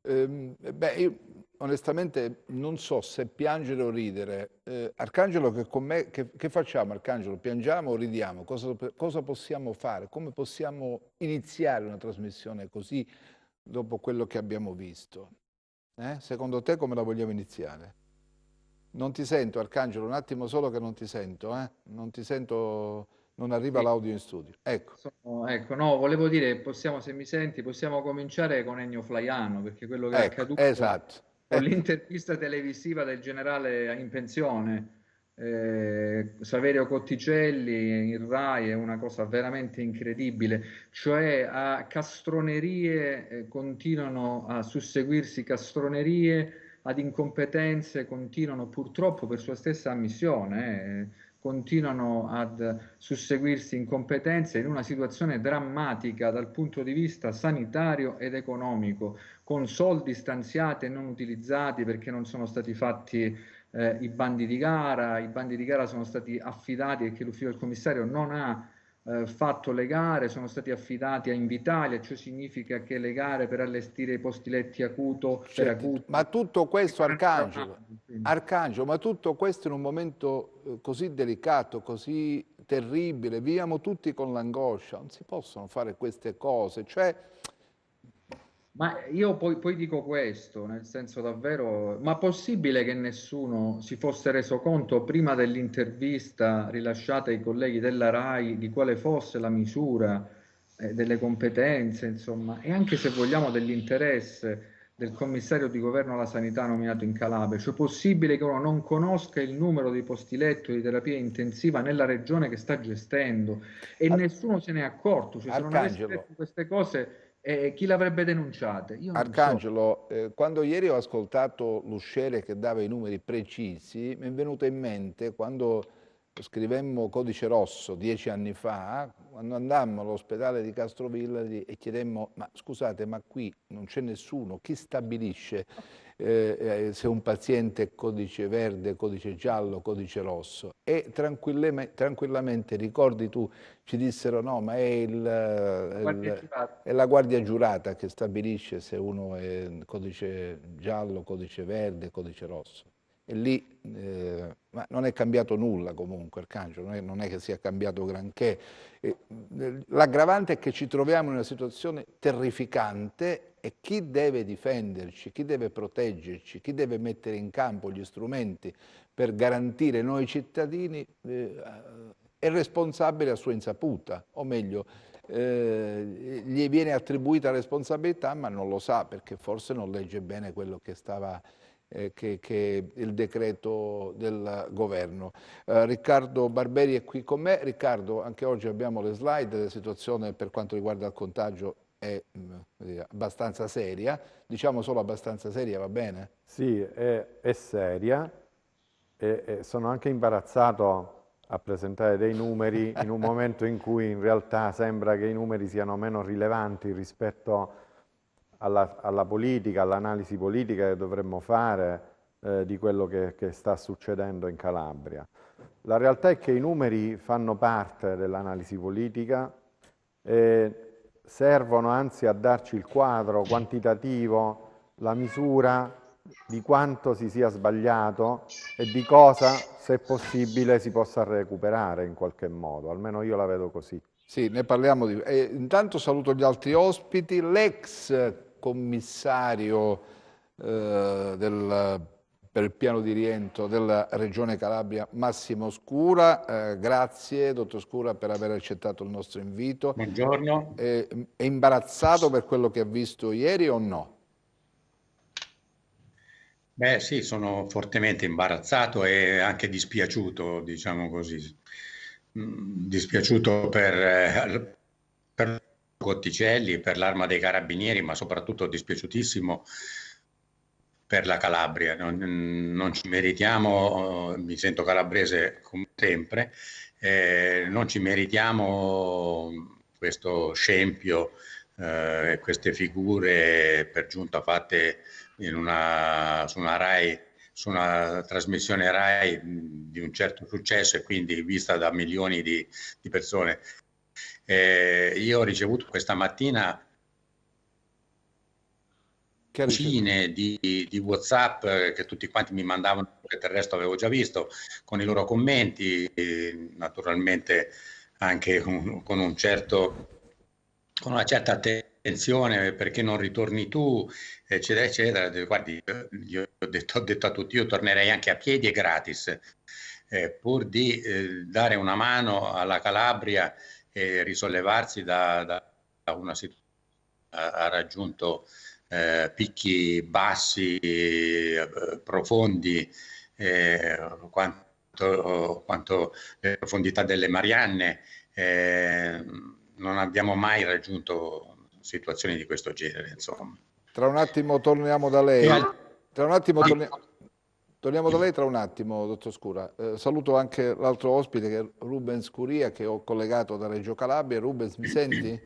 Beh, io onestamente non so se piangere o ridere. Arcangelo, che con me, che facciamo Arcangelo? Piangiamo o ridiamo? Cosa possiamo fare? Come possiamo iniziare una trasmissione così dopo quello che abbiamo visto? Secondo te come la vogliamo iniziare? Non ti sento, Arcangelo, un attimo solo che non ti sento, eh? Non ti sento, non arriva Sì, l'audio in studio. Ecco, ecco, no, volevo dire, possiamo, se mi senti, possiamo cominciare con Ennio Flaiano, perché quello che è ecco, accaduto esatto. con l'intervista televisiva del generale in pensione, Saverio Cotticelli in Rai, è una cosa veramente incredibile, cioè a castronerie continuano a susseguirsi castronerie, ad incompetenze continuano purtroppo per sua stessa ammissione. Continuano ad susseguirsi incompetenze in una situazione drammatica dal punto di vista sanitario ed economico, con soldi stanziati e non utilizzati perché non sono stati fatti i bandi di gara sono stati affidati perché l'ufficio del commissario non ha fatto le gare, sono stati affidati a Invitalia, ciò significa che le gare per allestire i posti letti acuto per Certo, ma acuti tutto questo, vengono ancora Arcangelo, avanti, quindi. Arcangelo, ma tutto questo in un momento così delicato, così terribile, viviamo tutti con l'angoscia, non si possono fare queste cose, cioè, Ma io poi dico questo, nel senso davvero, ma possibile che nessuno si fosse reso conto prima dell'intervista rilasciata ai colleghi della RAI di quale fosse la misura delle competenze, insomma, e anche se vogliamo dell'interesse del commissario di governo alla sanità nominato in Calabria, cioè possibile che uno non conosca il numero di posti letto di terapia intensiva nella regione che sta gestendo e Ar- nessuno se n'è accorto, cioè se non avessi Arcangelo, detto queste cose chi l'avrebbe denunciate? Io non so. Arcangelo, quando ieri ho ascoltato l'usciere che dava i numeri precisi, mi è venuto in mente quando scrivemmo Codice Rosso 10 anni fa, quando andammo all'ospedale di Castrovillari e chiedemmo, ma scusate, ma qui non c'è nessuno, chi stabilisce se un paziente è codice verde, codice giallo, codice rosso? E tranquillamente, ricordi tu, ci dissero no, ma La guardia giurata. è la guardia giurata che stabilisce se uno è codice giallo, codice verde, codice rosso. E lì ma non è cambiato nulla comunque, Arcangelo, non è che sia cambiato granché. L'aggravante è che ci troviamo in una situazione terrificante e chi deve difenderci, chi deve proteggerci, chi deve mettere in campo gli strumenti per garantire noi cittadini è responsabile a sua insaputa, o meglio, gli viene attribuita responsabilità ma non lo sa perché forse non legge bene quello che stava che il decreto del governo. Riccardo Barberi è qui con me. Riccardo, anche oggi abbiamo le slide, la situazione per quanto riguarda il contagio è abbastanza seria, diciamo solo abbastanza seria, va bene? Sì, è seria e sono anche imbarazzato a presentare dei numeri in un momento in cui in realtà sembra che i numeri siano meno rilevanti rispetto alla politica, all'analisi politica che dovremmo fare di quello che sta succedendo in Calabria. La realtà è che i numeri fanno parte dell'analisi politica e servono anzi a darci il quadro quantitativo, la misura di quanto si sia sbagliato e di cosa, se possibile, si possa recuperare in qualche modo. Almeno io la vedo così. Sì, ne parliamo di... intanto saluto gli altri ospiti, l'ex commissario per il piano di rientro della Regione Calabria, Massimo Scura. Grazie, dottor Scura, per aver accettato il nostro invito. Buongiorno. È imbarazzato per quello che ha visto ieri o no? Beh, sì, sono fortemente imbarazzato e anche dispiaciuto, diciamo così. Dispiaciuto per Cotticelli, per l'Arma dei Carabinieri, ma soprattutto dispiaciutissimo per la Calabria. Non ci meritiamo, mi sento calabrese come sempre, non ci meritiamo questo scempio, queste figure per giunta fatte su una Rai, su una trasmissione Rai di un certo successo e quindi vista da milioni di persone. Io ho ricevuto questa mattina decine di WhatsApp che tutti quanti mi mandavano, che del resto avevo già visto, con i loro commenti, naturalmente anche con una certa attenzione, perché non ritorni tu, eccetera, eccetera. Guardi, io ho detto a tutti, io tornerei anche a piedi e gratis, pur di dare una mano alla Calabria e risollevarsi da una situazione che ha raggiunto picchi bassi, profondi, quanto le profondità delle Marianne. Non abbiamo mai raggiunto situazioni di questo genere, insomma. Tra un attimo torniamo da lei. Torniamo da lei tra un attimo, dottor Scura. Saluto anche l'altro ospite che è Rubens Curia, che ho collegato da Reggio Calabria. Rubens, mi senti?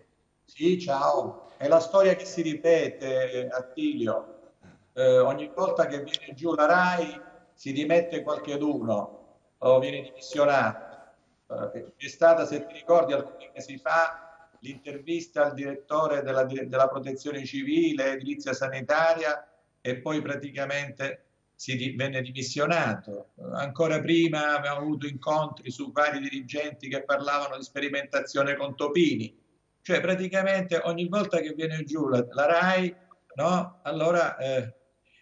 Sì, ciao. È la storia che si ripete, Attilio. Ogni volta che viene giù la RAI si dimette qualcheduno o viene dimissionato. C'è stata, se ti ricordi, alcuni mesi fa l'intervista al direttore della protezione civile, edilizia sanitaria, e poi praticamente venne dimissionato. Ancora prima abbiamo avuto incontri su vari dirigenti che parlavano di sperimentazione con topini. Cioè praticamente ogni volta che viene giù la RAI, no? Allora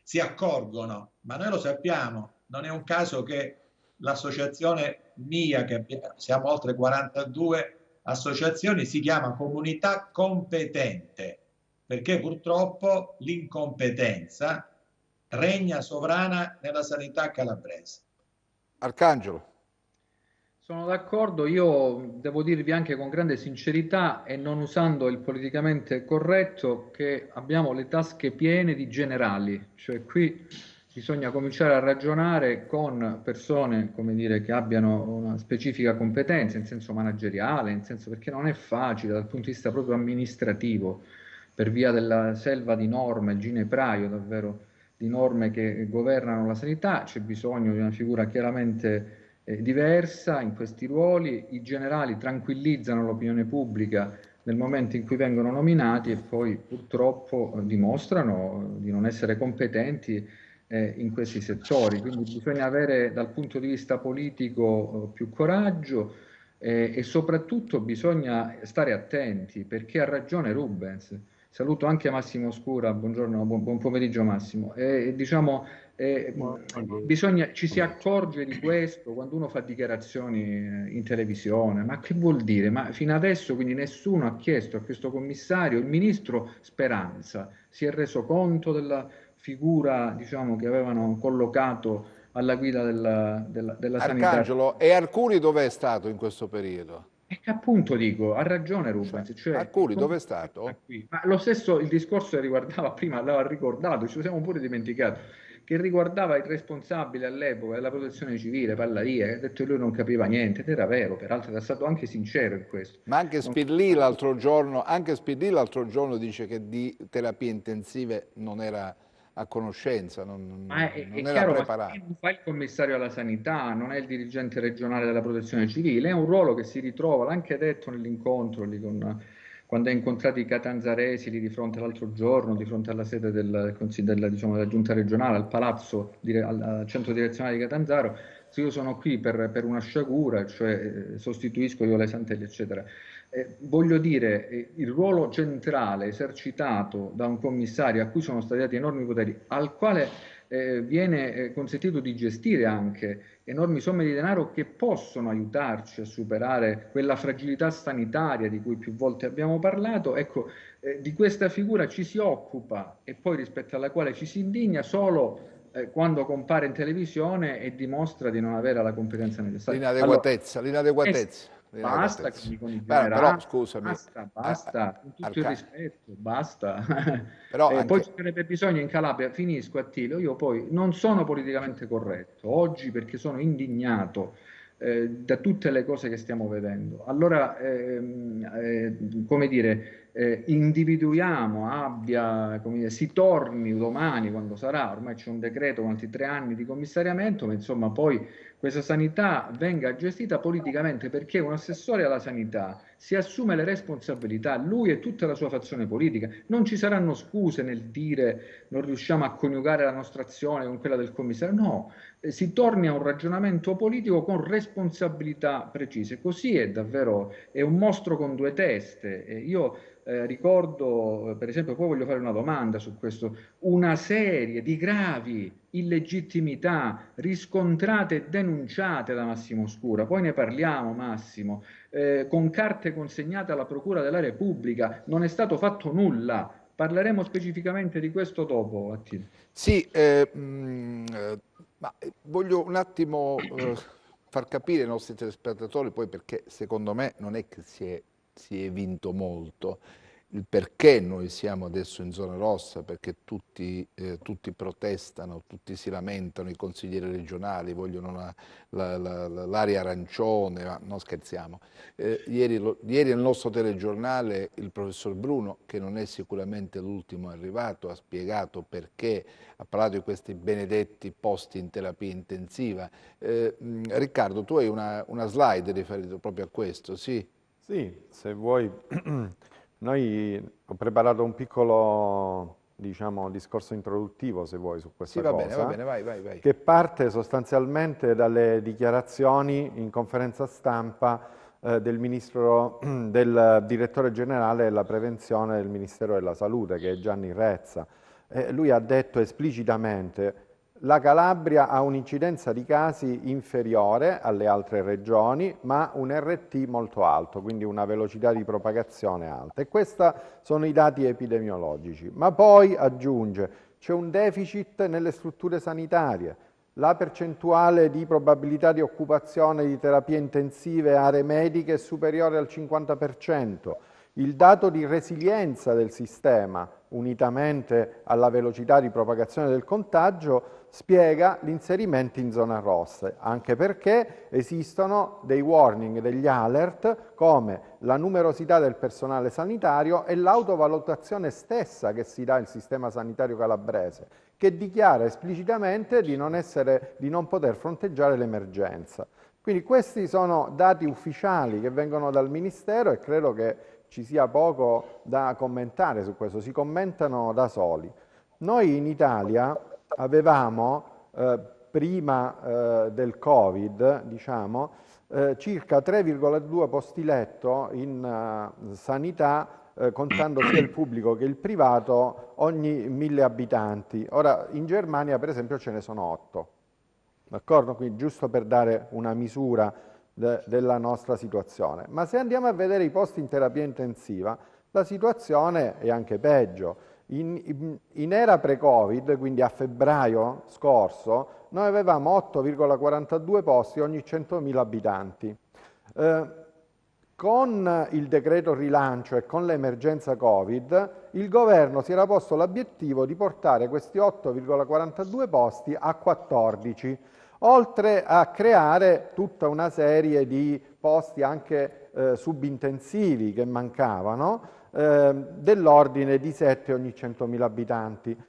si accorgono, ma noi lo sappiamo, non è un caso che l'associazione mia, che siamo oltre 42 associazioni, si chiama Comunità Competente, perché purtroppo l'incompetenza regna sovrana nella sanità calabrese. Arcangelo. Sono d'accordo, io devo dirvi anche con grande sincerità e non usando il politicamente corretto che abbiamo le tasche piene di generali, cioè qui bisogna cominciare a ragionare con persone, come dire, che abbiano una specifica competenza in senso manageriale, in senso perché non è facile dal punto di vista proprio amministrativo, per via della selva di norme, il ginepraio davvero di norme che governano la sanità, c'è bisogno di una figura chiaramente diversa in questi ruoli. I generali tranquillizzano l'opinione pubblica nel momento in cui vengono nominati e poi purtroppo dimostrano di non essere competenti in questi settori. Quindi bisogna avere dal punto di vista politico più coraggio e soprattutto bisogna stare attenti, perché ha ragione Rubens. Saluto anche Massimo Scura, buongiorno, buon pomeriggio Massimo. Diciamo, ci si accorge di questo quando uno fa dichiarazioni in televisione. Ma che vuol dire? Ma fino adesso quindi nessuno ha chiesto a questo commissario, il ministro Speranza si è reso conto della figura, diciamo, che avevano collocato alla guida della sanità. Arcangelo, e Arcuri dove è stato in questo periodo? E che appunto dico, ha ragione Rubens. Cioè, Arcuri dove è stato? Ma lo stesso, il discorso riguardava, prima l'aveva ricordato, ci siamo pure dimenticato, che riguardava il responsabile all'epoca della protezione civile, Palladia, che ha detto che lui non capiva niente, ed era vero, peraltro era stato anche sincero in questo. Ma anche Spirlì l'altro giorno dice che di terapie intensive non era a conoscenza, non era chiaro, preparato. Ma non fa il commissario alla sanità, non è il dirigente regionale della protezione civile, è un ruolo che si ritrova, l'ha anche detto nell'incontro lì quando ha incontrato i catanzaresi lì di fronte l'altro giorno, di fronte alla sede della giunta regionale, al palazzo, al centro direzionale di Catanzaro. Se io sono qui per una sciagura, cioè sostituisco io le Santelli, eccetera. Voglio dire, il ruolo centrale esercitato da un commissario a cui sono stati dati enormi poteri, al quale viene consentito di gestire anche enormi somme di denaro che possono aiutarci a superare quella fragilità sanitaria di cui più volte abbiamo parlato, ecco, di questa figura ci si occupa e poi rispetto alla quale ci si indigna solo quando compare in televisione e dimostra di non avere la competenza necessaria. L'inadeguatezza. Basta con i generali, però scusami, basta, con tutto il rispetto, basta. Però poi ci sarebbe bisogno in Calabria, finisco Attilio, io poi non sono politicamente corretto oggi perché sono indignato da tutte le cose che stiamo vedendo. Allora, come dire, individuiamo, abbia, come dire, si torni domani, quando sarà, ormai c'è un decreto con altri 3 anni di commissariamento, ma insomma poi questa sanità venga gestita politicamente, perché un assessore alla sanità si assume le responsabilità, lui e tutta la sua fazione politica. Non ci saranno scuse nel dire non riusciamo a coniugare la nostra azione con quella del commissario, no, si torni a un ragionamento politico con responsabilità precise. Così è davvero, è un mostro con 2 teste. Io ricordo, per esempio, poi voglio fare una domanda su questo, una serie di gravi illegittimità riscontrate e denunciate da Massimo Scura, poi ne parliamo Massimo, con carte consegnate alla Procura della Repubblica, non è stato fatto nulla. Parleremo specificamente di questo dopo, Attilio. Sì, ma voglio un attimo far capire ai nostri telespettatori, poi, perché secondo me non è che si è vinto molto, il perché noi siamo adesso in zona rossa, perché tutti protestano, tutti si lamentano, i consiglieri regionali vogliono l'area arancione, ma non scherziamo. Ieri nel nostro telegiornale il professor Bruno, che non è sicuramente l'ultimo arrivato, ha spiegato perché, ha parlato di questi benedetti posti in terapia intensiva. Riccardo, tu hai una slide riferita proprio a questo, sì? Sì, se vuoi. Noi ho preparato un piccolo, diciamo, discorso introduttivo, se vuoi, su questa Sì, cosa, va bene, vai. che parte sostanzialmente dalle dichiarazioni in conferenza stampa del ministro, del direttore generale della prevenzione del Ministero della Salute, che è Gianni Rezza. Lui ha detto esplicitamente: la Calabria ha un'incidenza di casi inferiore alle altre regioni, ma un RT molto alto, quindi una velocità di propagazione alta. E questi sono i dati epidemiologici. Ma poi aggiunge: c'è un deficit nelle strutture sanitarie. La percentuale di probabilità di occupazione di terapie intensive e aree mediche è superiore al 50%. Il dato di resilienza del sistema, unitamente alla velocità di propagazione del contagio, spiega l'inserimento in zona rossa, anche perché esistono dei warning, degli alert, come la numerosità del personale sanitario e l'autovalutazione stessa che si dà il sistema sanitario calabrese, che dichiara esplicitamente di non poter fronteggiare l'emergenza. Quindi questi sono dati ufficiali che vengono dal Ministero e credo che ci sia poco da commentare su questo, si commentano da soli. Noi in Italia avevamo, prima del Covid, diciamo, circa 3,2 posti letto in sanità, contando sia il pubblico che il privato, ogni 1000 abitanti. Ora, in Germania, per esempio, ce ne sono 8. D'accordo? Quindi, giusto per dare una misura della nostra situazione. Ma se andiamo a vedere i posti in terapia intensiva, la situazione è anche peggio. In era pre-Covid, quindi a febbraio scorso, noi avevamo 8,42 posti ogni 100.000 abitanti. Con il decreto rilancio e con l'emergenza Covid, il governo si era posto l'obiettivo di portare questi 8,42 posti a 14, oltre a creare tutta una serie di posti anche subintensivi che mancavano, dell'ordine di 7 ogni 100.000 abitanti.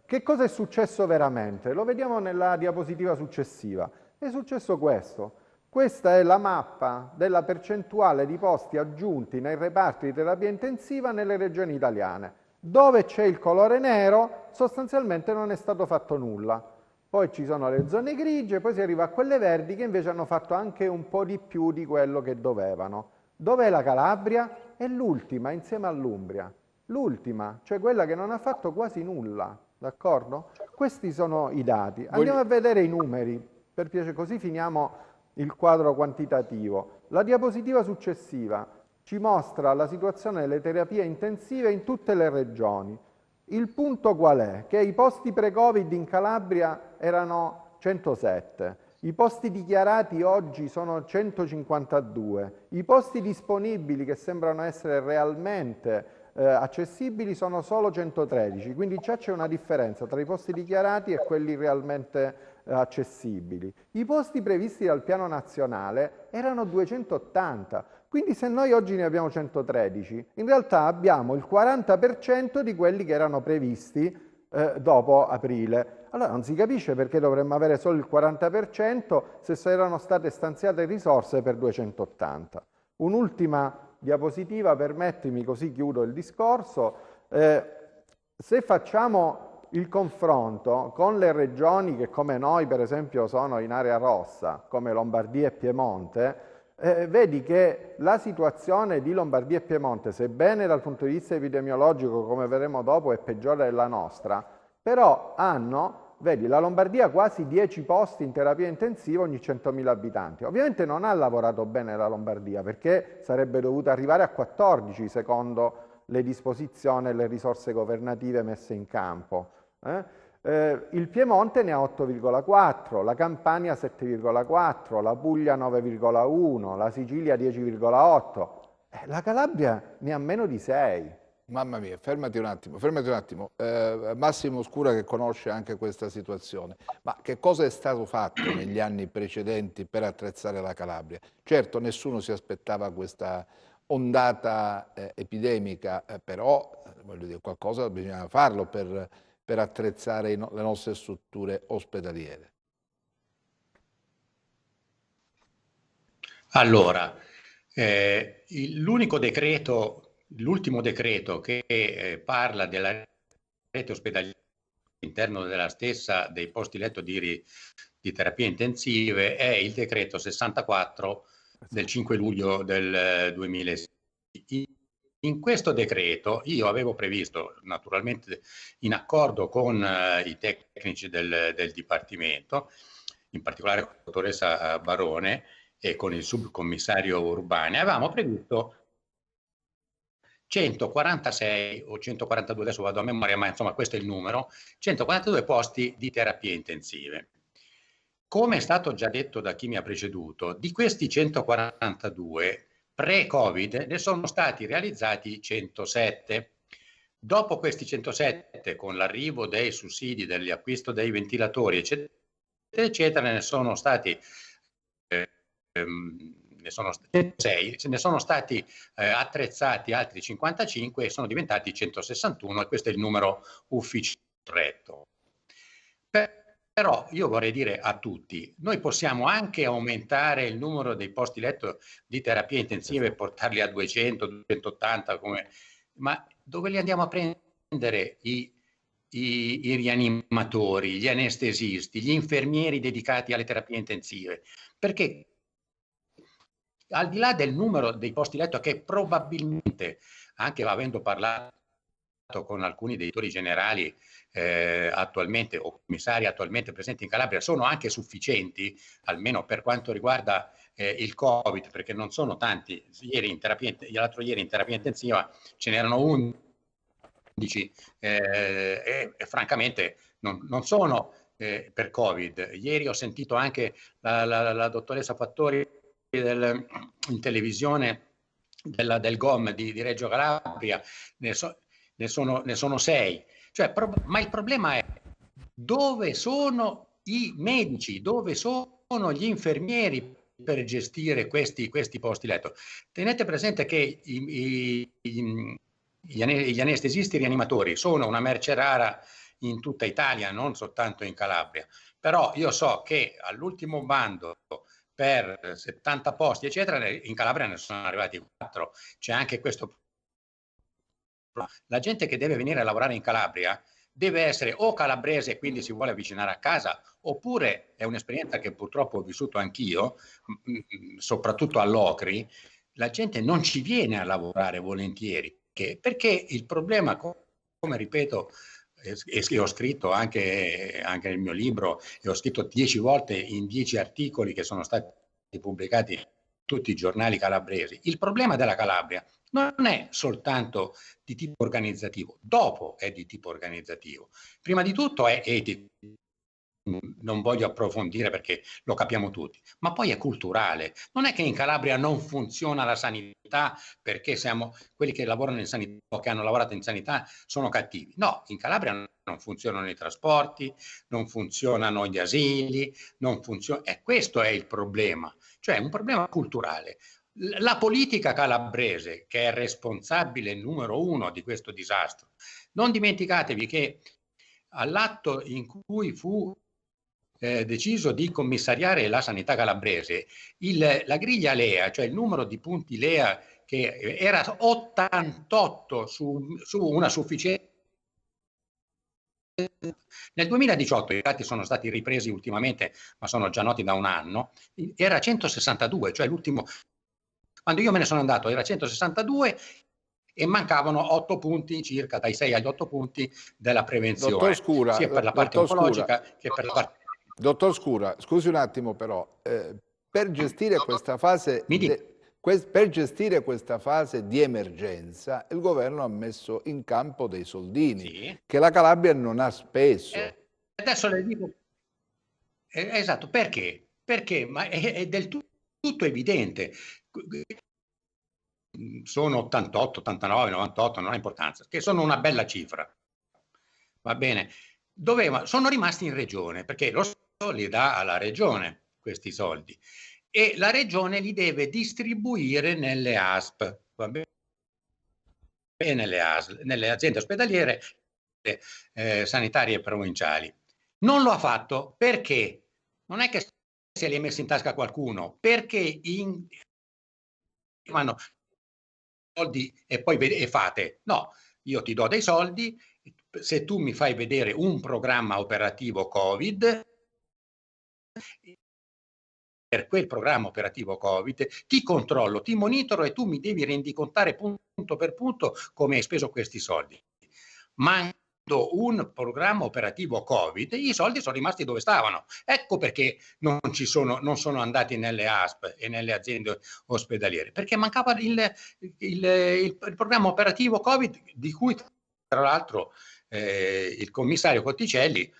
Che cosa è successo veramente? Lo vediamo nella diapositiva successiva. È successo questo. Questa è la mappa della percentuale di posti aggiunti nei reparti di terapia intensiva nelle regioni italiane. Dove c'è il colore nero, sostanzialmente non è stato fatto nulla. Poi ci sono le zone grigie, poi si arriva a quelle verdi che invece hanno fatto anche un po' di più di quello che dovevano. Dov'è la Calabria? È l'ultima, insieme all'Umbria. L'ultima, cioè quella che non ha fatto quasi nulla, d'accordo? Questi sono i dati. Andiamo a vedere i numeri, per piacere, così finiamo il quadro quantitativo. La diapositiva successiva ci mostra la situazione delle terapie intensive in tutte le regioni. Il punto qual è? Che i posti pre-Covid in Calabria erano 107, i posti dichiarati oggi sono 152, i posti disponibili che sembrano essere realmente accessibili sono solo 113, quindi già c'è una differenza tra i posti dichiarati e quelli realmente accessibili. I posti previsti dal piano nazionale erano 280, Quindi se noi oggi ne abbiamo 113, in realtà abbiamo il 40% di quelli che erano previsti dopo aprile. Allora non si capisce perché dovremmo avere solo il 40% se erano state stanziate risorse per 280. Un'ultima diapositiva, permettimi, così chiudo il discorso. Se facciamo il confronto con le regioni che come noi per esempio sono in area rossa, come Lombardia e Piemonte, vedi che la situazione di Lombardia e Piemonte, sebbene dal punto di vista epidemiologico, come vedremo dopo, è peggiore della nostra, però hanno, vedi, la Lombardia quasi 10 posti in terapia intensiva ogni 100.000 abitanti. Ovviamente non ha lavorato bene la Lombardia, perché sarebbe dovuta arrivare a 14 secondo le disposizioni e le risorse governative messe in campo. Il Piemonte ne ha 8,4, la Campania 7,4, la Puglia 9,1, la Sicilia 10,8, la Calabria ne ha meno di 6. Mamma mia, fermati un attimo. Massimo Scura che conosce anche questa situazione, ma che cosa è stato fatto negli anni precedenti per attrezzare la Calabria? Certo, nessuno si aspettava questa ondata epidemica, però voglio dire, qualcosa bisognava farlo per attrezzare le nostre strutture ospedaliere. Allora, l'ultimo decreto che parla della rete ospedaliera all'interno della stessa dei posti letto di terapie intensive è il decreto 64 del 5 luglio del 2006. In questo decreto io avevo previsto, naturalmente in accordo con i tecnici del Dipartimento, in particolare con la dottoressa Barone e con il subcommissario Urbani, avevamo previsto 146 o 142, adesso vado a memoria, ma insomma questo è il numero, 142 posti di terapie intensive. Come è stato già detto da chi mi ha preceduto, di questi 142 pre-Covid ne sono stati realizzati 107. Dopo questi 107, con l'arrivo dei sussidi, dell'acquisto dei ventilatori, eccetera, eccetera, ne sono stati 6, ne sono stati attrezzati altri 55 e sono diventati 161 e questo è il numero ufficiale corretto. Però io vorrei dire a tutti, noi possiamo anche aumentare il numero dei posti letto di terapie intensive e portarli a 200, 280, ma dove li andiamo a prendere i rianimatori, gli anestesisti, gli infermieri dedicati alle terapie intensive? Perché al di là del numero dei posti letto che probabilmente, anche avendo parlato con alcuni direttori generali attualmente o commissari attualmente presenti in Calabria, sono anche sufficienti, almeno per quanto riguarda il Covid, perché non sono tanti. L'altro ieri in terapia intensiva ce n'erano 11 e francamente non sono per Covid. Ieri ho sentito anche la dottoressa Fattori in televisione del GOM di Reggio Calabria, ne sono 6. Cioè, ma il problema è dove sono i medici, dove sono gli infermieri per gestire questi posti letto. Tenete presente che gli anestesisti rianimatori sono una merce rara in tutta Italia, non soltanto in Calabria. Però io so che all'ultimo bando per 70 posti, eccetera, in Calabria ne sono arrivati 4. C'è anche questo. La gente che deve venire a lavorare in Calabria deve essere o calabrese e quindi si vuole avvicinare a casa, oppure è un'esperienza che purtroppo ho vissuto anch'io, soprattutto all'Ocri, la gente non ci viene a lavorare volentieri, perché il problema, come ripeto, e ho scritto anche nel mio libro, e ho scritto 10 volte in 10 articoli che sono stati pubblicati in tutti i giornali calabresi, il problema della Calabria non è soltanto di tipo organizzativo, dopo è di tipo organizzativo. Prima di tutto è etico, non voglio approfondire perché lo capiamo tutti, ma poi è culturale. Non è che in Calabria non funziona la sanità perché quelli che lavorano in sanità o che hanno lavorato in sanità sono cattivi. No, in Calabria non funzionano i trasporti, non funzionano gli asili, non funziona. E questo è il problema, cioè un problema culturale. La politica calabrese, che è responsabile numero uno di questo disastro, non dimenticatevi che all'atto in cui fu deciso di commissariare la sanità calabrese, la griglia LEA, cioè il numero di punti LEA, che era 88 su una sufficienza. Nel 2018, i dati sono stati ripresi ultimamente, ma sono già noti da un anno, era 162, cioè l'ultimo, quando io me ne sono andato era 162 e mancavano 8 punti circa, dai 6 agli 8 punti della prevenzione, Dottor Scura, sia per la parte oncologica che per la parte... Dottor Scura, scusi un attimo però, per gestire questa fase di emergenza il governo ha messo in campo dei soldini che la Calabria non ha speso. Adesso le dico, esatto, perché? Perché? Ma è del tutto evidente. Sono 88, 89, 98, non ha importanza, che sono una bella cifra. Va bene. Sono rimasti in regione, perché lo Stato li dà alla regione questi soldi e la regione li deve distribuire nelle ASP, va bene? E nelle ASL, nelle aziende ospedaliere sanitarie provinciali. Non lo ha fatto perché non è che se li è messi in tasca qualcuno, perché hanno soldi e poi fate. No, io ti do dei soldi, se tu mi fai vedere un programma operativo Covid, per quel programma operativo Covid ti controllo, ti monitoro e tu mi devi rendicontare punto per punto come hai speso questi soldi. Mancando un programma operativo Covid, i soldi sono rimasti dove stavano. Ecco perché non sono andati nelle ASP e nelle aziende ospedaliere, perché mancava il programma operativo Covid, di cui tra l'altro il commissario Cotticelli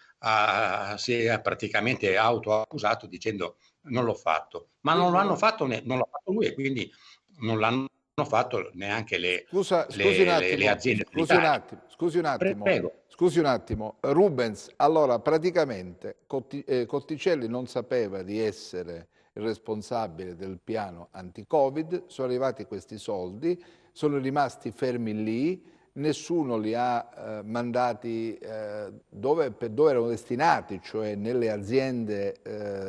si è praticamente autoaccusato dicendo non l'ho fatto, ma non l'hanno fatto, non l'ha fatto lui e quindi non l'hanno fatto neanche le aziende. Scusi un attimo, Prego. scusi un attimo, Rubens, allora praticamente Cotticelli non sapeva di essere il responsabile del piano anti-Covid, sono arrivati questi soldi, sono rimasti fermi lì, nessuno li ha mandati dove erano destinati, cioè nelle aziende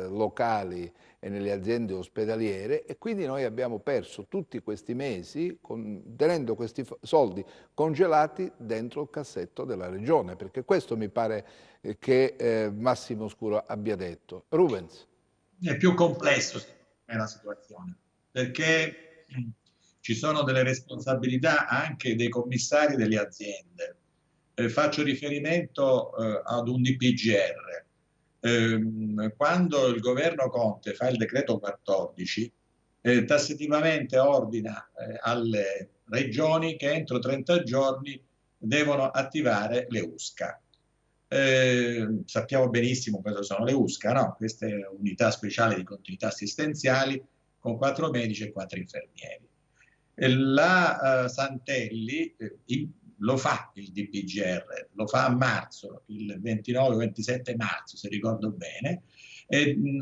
locali e nelle aziende ospedaliere, e quindi noi abbiamo perso tutti questi mesi tenendo questi soldi congelati dentro il cassetto della regione, perché questo mi pare che Massimo Scuro abbia detto. Rubens. È più complesso la situazione, perché ci sono delle responsabilità anche dei commissari delle aziende. Faccio riferimento ad un DPGR. Quando il governo Conte fa il decreto 14, tassativamente ordina alle regioni che entro 30 giorni devono attivare le USCA. Sappiamo benissimo cosa sono le USCA, no? Queste unità speciali di continuità assistenziali con 4 medici e 4 infermieri. La Santelli lo fa il DPGR, lo fa a marzo, il 29-27 marzo se ricordo bene,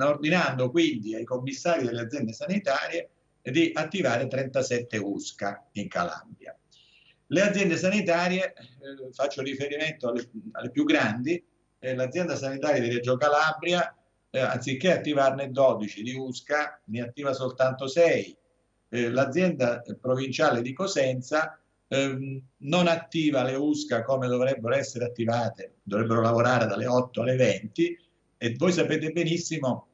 ordinando quindi ai commissari delle aziende sanitarie di attivare 37 USCA in Calabria. Le aziende sanitarie, faccio riferimento alle più grandi, l'azienda sanitaria di Reggio Calabria, anziché attivarne 12 di USCA, ne attiva soltanto 6. L'azienda provinciale di Cosenza non attiva le USCA come dovrebbero essere attivate, dovrebbero lavorare dalle 8 alle 20, e voi sapete benissimo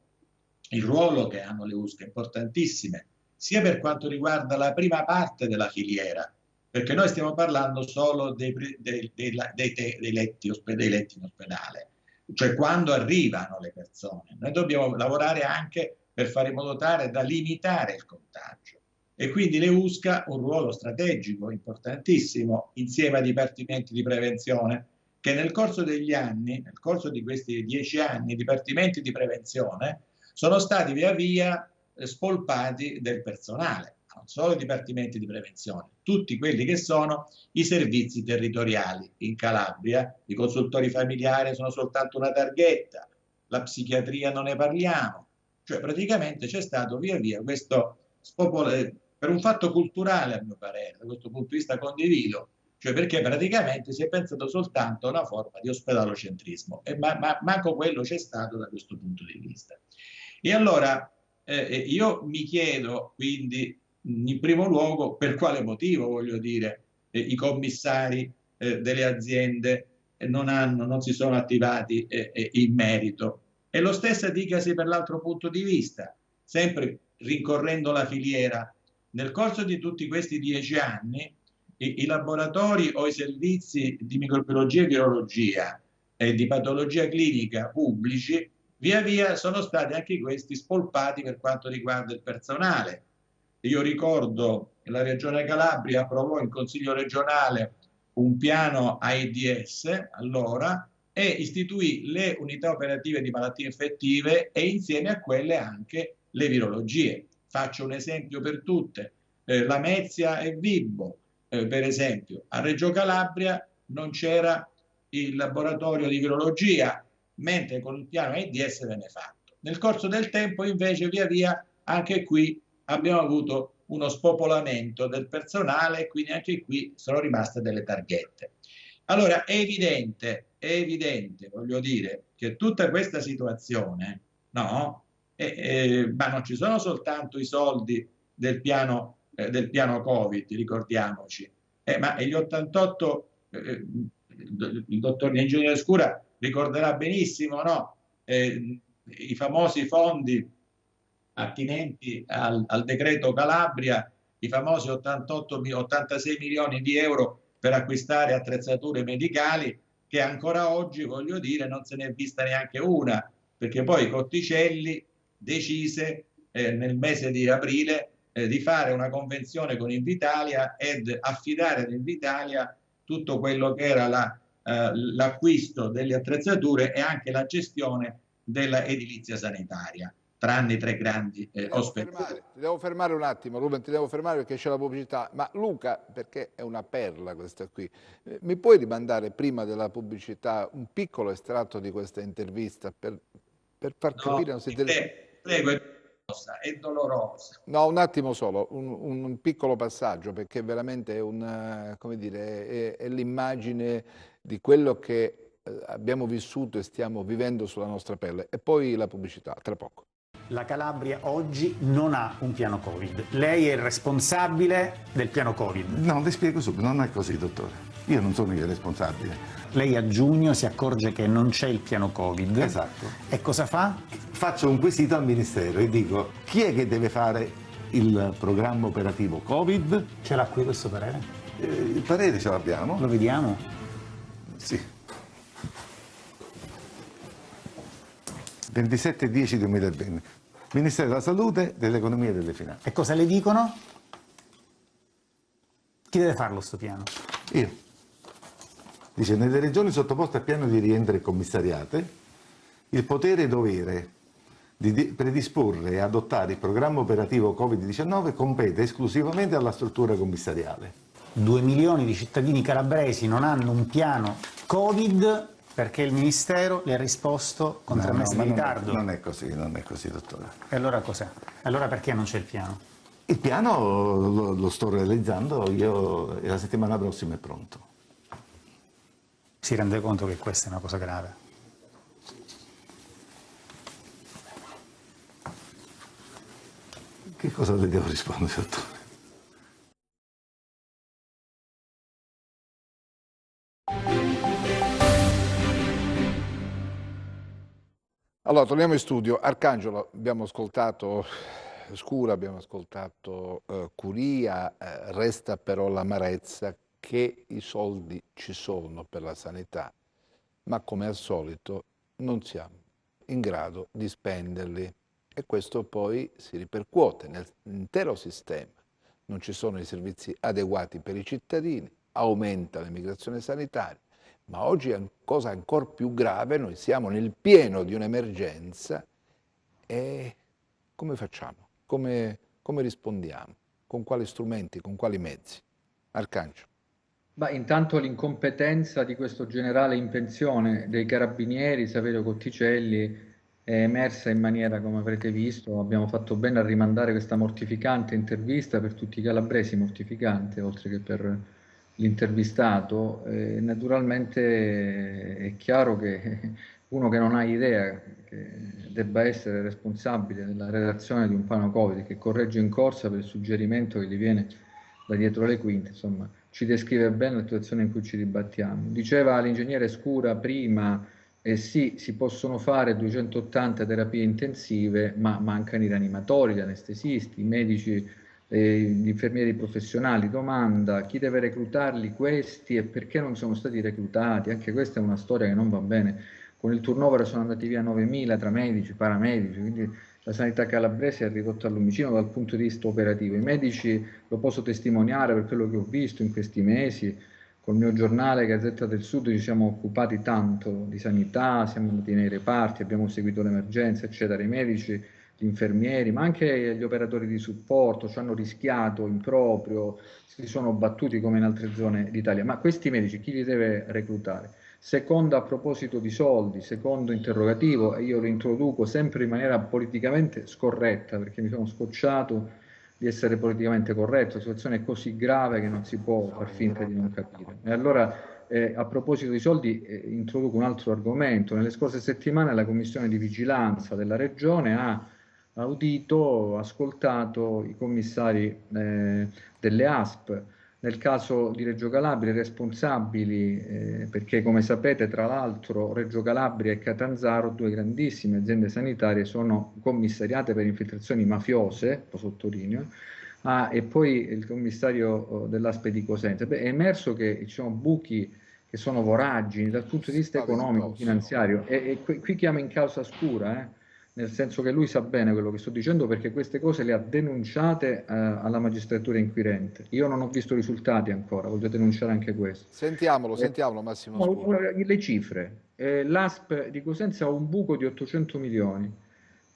il ruolo che hanno le USCA, importantissime, sia per quanto riguarda la prima parte della filiera, perché noi stiamo parlando solo dei letti in ospedale, cioè quando arrivano le persone. Noi dobbiamo lavorare anche per fare in modo tale da limitare il contagio. E quindi le USCA un ruolo strategico importantissimo insieme ai dipartimenti di prevenzione, che nel corso degli anni, nel corso di questi 10 anni, i dipartimenti di prevenzione sono stati via via spolpati del personale, non solo i dipartimenti di prevenzione, tutti quelli che sono i servizi territoriali. In Calabria i consultori familiari sono soltanto una targhetta, la psichiatria non ne parliamo, cioè praticamente c'è stato via via questo per un fatto culturale, a mio parere, da questo punto di vista condivido, cioè perché praticamente si è pensato soltanto a una forma di ospedalocentrismo, e manco quello c'è stato da questo punto di vista. E allora io mi chiedo quindi in primo luogo per quale motivo, voglio dire, i commissari delle aziende non si sono attivati in merito. E lo stesso dicasi per l'altro punto di vista, sempre rincorrendo la filiera. Nel corso di tutti questi 10 anni i laboratori o i servizi di microbiologia e virologia e di patologia clinica pubblici via via sono stati anche questi spolpati per quanto riguarda il personale. Io ricordo che la Regione Calabria approvò in Consiglio regionale un piano AIDS allora e istituì le unità operative di malattie infettive e insieme a quelle anche le virologie. Faccio un esempio per tutte, Lamezia e Vibo, per esempio. A Reggio Calabria non c'era il laboratorio di virologia, mentre con il piano AIDS venne fatto. Nel corso del tempo invece via via anche qui abbiamo avuto uno spopolamento del personale e quindi anche qui sono rimaste delle targhette. Allora è evidente, voglio dire, che tutta questa situazione, no? Ma non ci sono soltanto i soldi del piano Covid, ricordiamoci, ma gli 88, il dottor Ingegnere Scura ricorderà benissimo, no? I famosi fondi attinenti al decreto Calabria, i famosi 86 milioni di euro per acquistare attrezzature medicali, che ancora oggi, voglio dire, non se ne è vista neanche una, perché poi Cotticelli decise nel mese di aprile di fare una convenzione con Invitalia ed affidare ad Invitalia tutto quello che era l'acquisto delle attrezzature e anche la gestione della edilizia sanitaria, tranne i 3 grandi ospedali. Ti devo fermare un attimo, Ruben, ti devo fermare perché c'è la pubblicità. Ma Luca, perché è una perla questa qui, mi puoi rimandare prima della pubblicità un piccolo estratto di questa intervista per far capire? No, prego, è dolorosa. No, un attimo solo, un piccolo passaggio, perché veramente è come dire, è l'immagine di quello che abbiamo vissuto e stiamo vivendo sulla nostra pelle. E poi la pubblicità, tra poco. La Calabria oggi non ha un piano Covid. Lei è il responsabile del piano Covid. No, le spiego subito, non è così, dottore. Io non sono io il responsabile. Lei a giugno si accorge che non c'è il piano Covid. Esatto. E cosa fa? Faccio un quesito al Ministero e dico: chi è che deve fare il programma operativo Covid? Ce l'ha qui questo parere? Il parere ce l'abbiamo. Lo vediamo? Sì. 27/10/2020. Ministero della Salute, dell'Economia e delle Finanze. E cosa le dicono? Chi deve farlo sto piano? Io. Dice: nelle regioni sottoposte a piano di rientro e commissariate, il potere e dovere di predisporre e adottare il programma operativo Covid-19 compete esclusivamente alla struttura commissariale. 2 milioni di cittadini calabresi non hanno un piano Covid perché il Ministero le ha risposto con 3 mesi di ritardo. Non è così, dottore. E allora cos'è? Allora perché non c'è il piano? Il piano lo sto realizzando io e la settimana prossima è pronto. Si rende conto che questa è una cosa grave? Che cosa le devo rispondere, dottore? Allora, torniamo in studio. Arcangelo, abbiamo ascoltato Scura, abbiamo ascoltato Curia, resta però l'amarezza che i soldi ci sono per la sanità, ma come al solito non siamo in grado di spenderli e questo poi si ripercuote nell'intero sistema. Non ci sono i servizi adeguati per i cittadini, aumenta l'immigrazione sanitaria. Ma oggi è cosa ancora più grave, noi siamo nel pieno di un'emergenza e come facciamo? Come rispondiamo? Con quali strumenti, con quali mezzi? Arcangelo. Beh, intanto l'incompetenza di questo generale in pensione dei Carabinieri, Saverio Cotticelli, è emersa in maniera, come avrete visto, abbiamo fatto bene a rimandare questa mortificante intervista per tutti i calabresi, mortificante, oltre che per l'intervistato. Naturalmente è chiaro che uno che non ha idea che debba essere responsabile della redazione di un piano Covid, che corregge in corsa per il suggerimento che gli viene da dietro le quinte, insomma, ci descrive bene la situazione in cui ci dibattiamo. Diceva l'ingegnere Scura prima, sì, si possono fare 280 terapie intensive, ma mancano i rianimatori, gli anestesisti, i medici, gli infermieri professionali. Domanda: chi deve reclutarli questi e perché non sono stati reclutati? Anche questa è una storia che non va bene. Con il turnover sono andati via 9.000 tra medici, paramedici, quindi la sanità calabrese è ridotta al lumicino dal punto di vista operativo. I medici, lo posso testimoniare per quello che ho visto in questi mesi, col mio giornale Gazzetta del Sud ci siamo occupati tanto di sanità, siamo andati nei reparti, abbiamo seguito l'emergenza, eccetera. I medici, gli infermieri, ma anche gli operatori di supporto ci hanno rischiato in proprio, si sono battuti come in altre zone d'Italia. Ma questi medici chi li deve reclutare? Secondo, a proposito di soldi, secondo interrogativo, e io lo introduco sempre in maniera politicamente scorretta, perché mi sono scocciato di essere politicamente corretto, la situazione è così grave che non si può far finta di non capire. E allora, a proposito di soldi, introduco un altro argomento. Nelle scorse settimane la Commissione di Vigilanza della Regione ha ascoltato i commissari delle ASP. Nel caso di Reggio Calabria, i responsabili, perché come sapete tra l'altro Reggio Calabria e Catanzaro, due grandissime aziende sanitarie, sono commissariate per infiltrazioni mafiose, lo sottolineo, e poi il commissario dell'ASP di Cosenza. Beh, è emerso che ci sono buchi che sono voragini dal punto di vista economico, finanziario, e qui chiama in causa Scura, nel senso che lui sa bene quello che sto dicendo perché queste cose le ha denunciate alla magistratura inquirente. Io non ho visto risultati ancora, voglio denunciare anche questo. Sentiamolo Massimo Scura. Le cifre. L'ASP di Cosenza ha un buco di 800 milioni,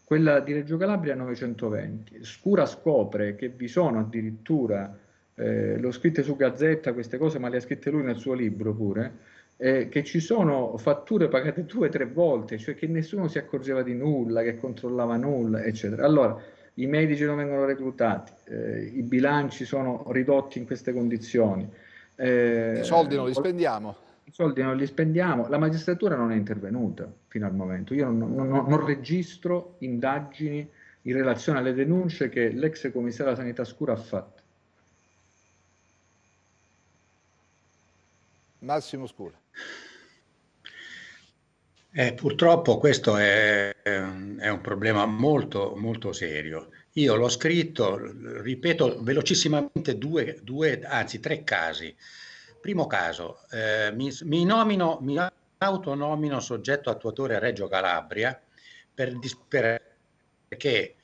quella di Reggio Calabria 920. Scura scopre che vi sono addirittura, le ho scritte su Gazzetta queste cose, ma le ha scritte lui nel suo libro pure, che ci sono fatture pagate 2 o 3 volte, cioè che nessuno si accorgeva di nulla, che controllava nulla, eccetera. Allora, i medici non vengono reclutati, i bilanci sono ridotti in queste condizioni. I soldi non li spendiamo. I soldi non li spendiamo, la magistratura non è intervenuta fino al momento. Io non registro indagini in relazione alle denunce che l'ex commissario della Sanità Scura ha fatto. Massimo Scura. Purtroppo questo è un problema molto, molto serio. Io l'ho scritto, ripeto velocissimamente anzi tre casi. Primo caso, mi autonomino soggetto attuatore a Reggio Calabria perché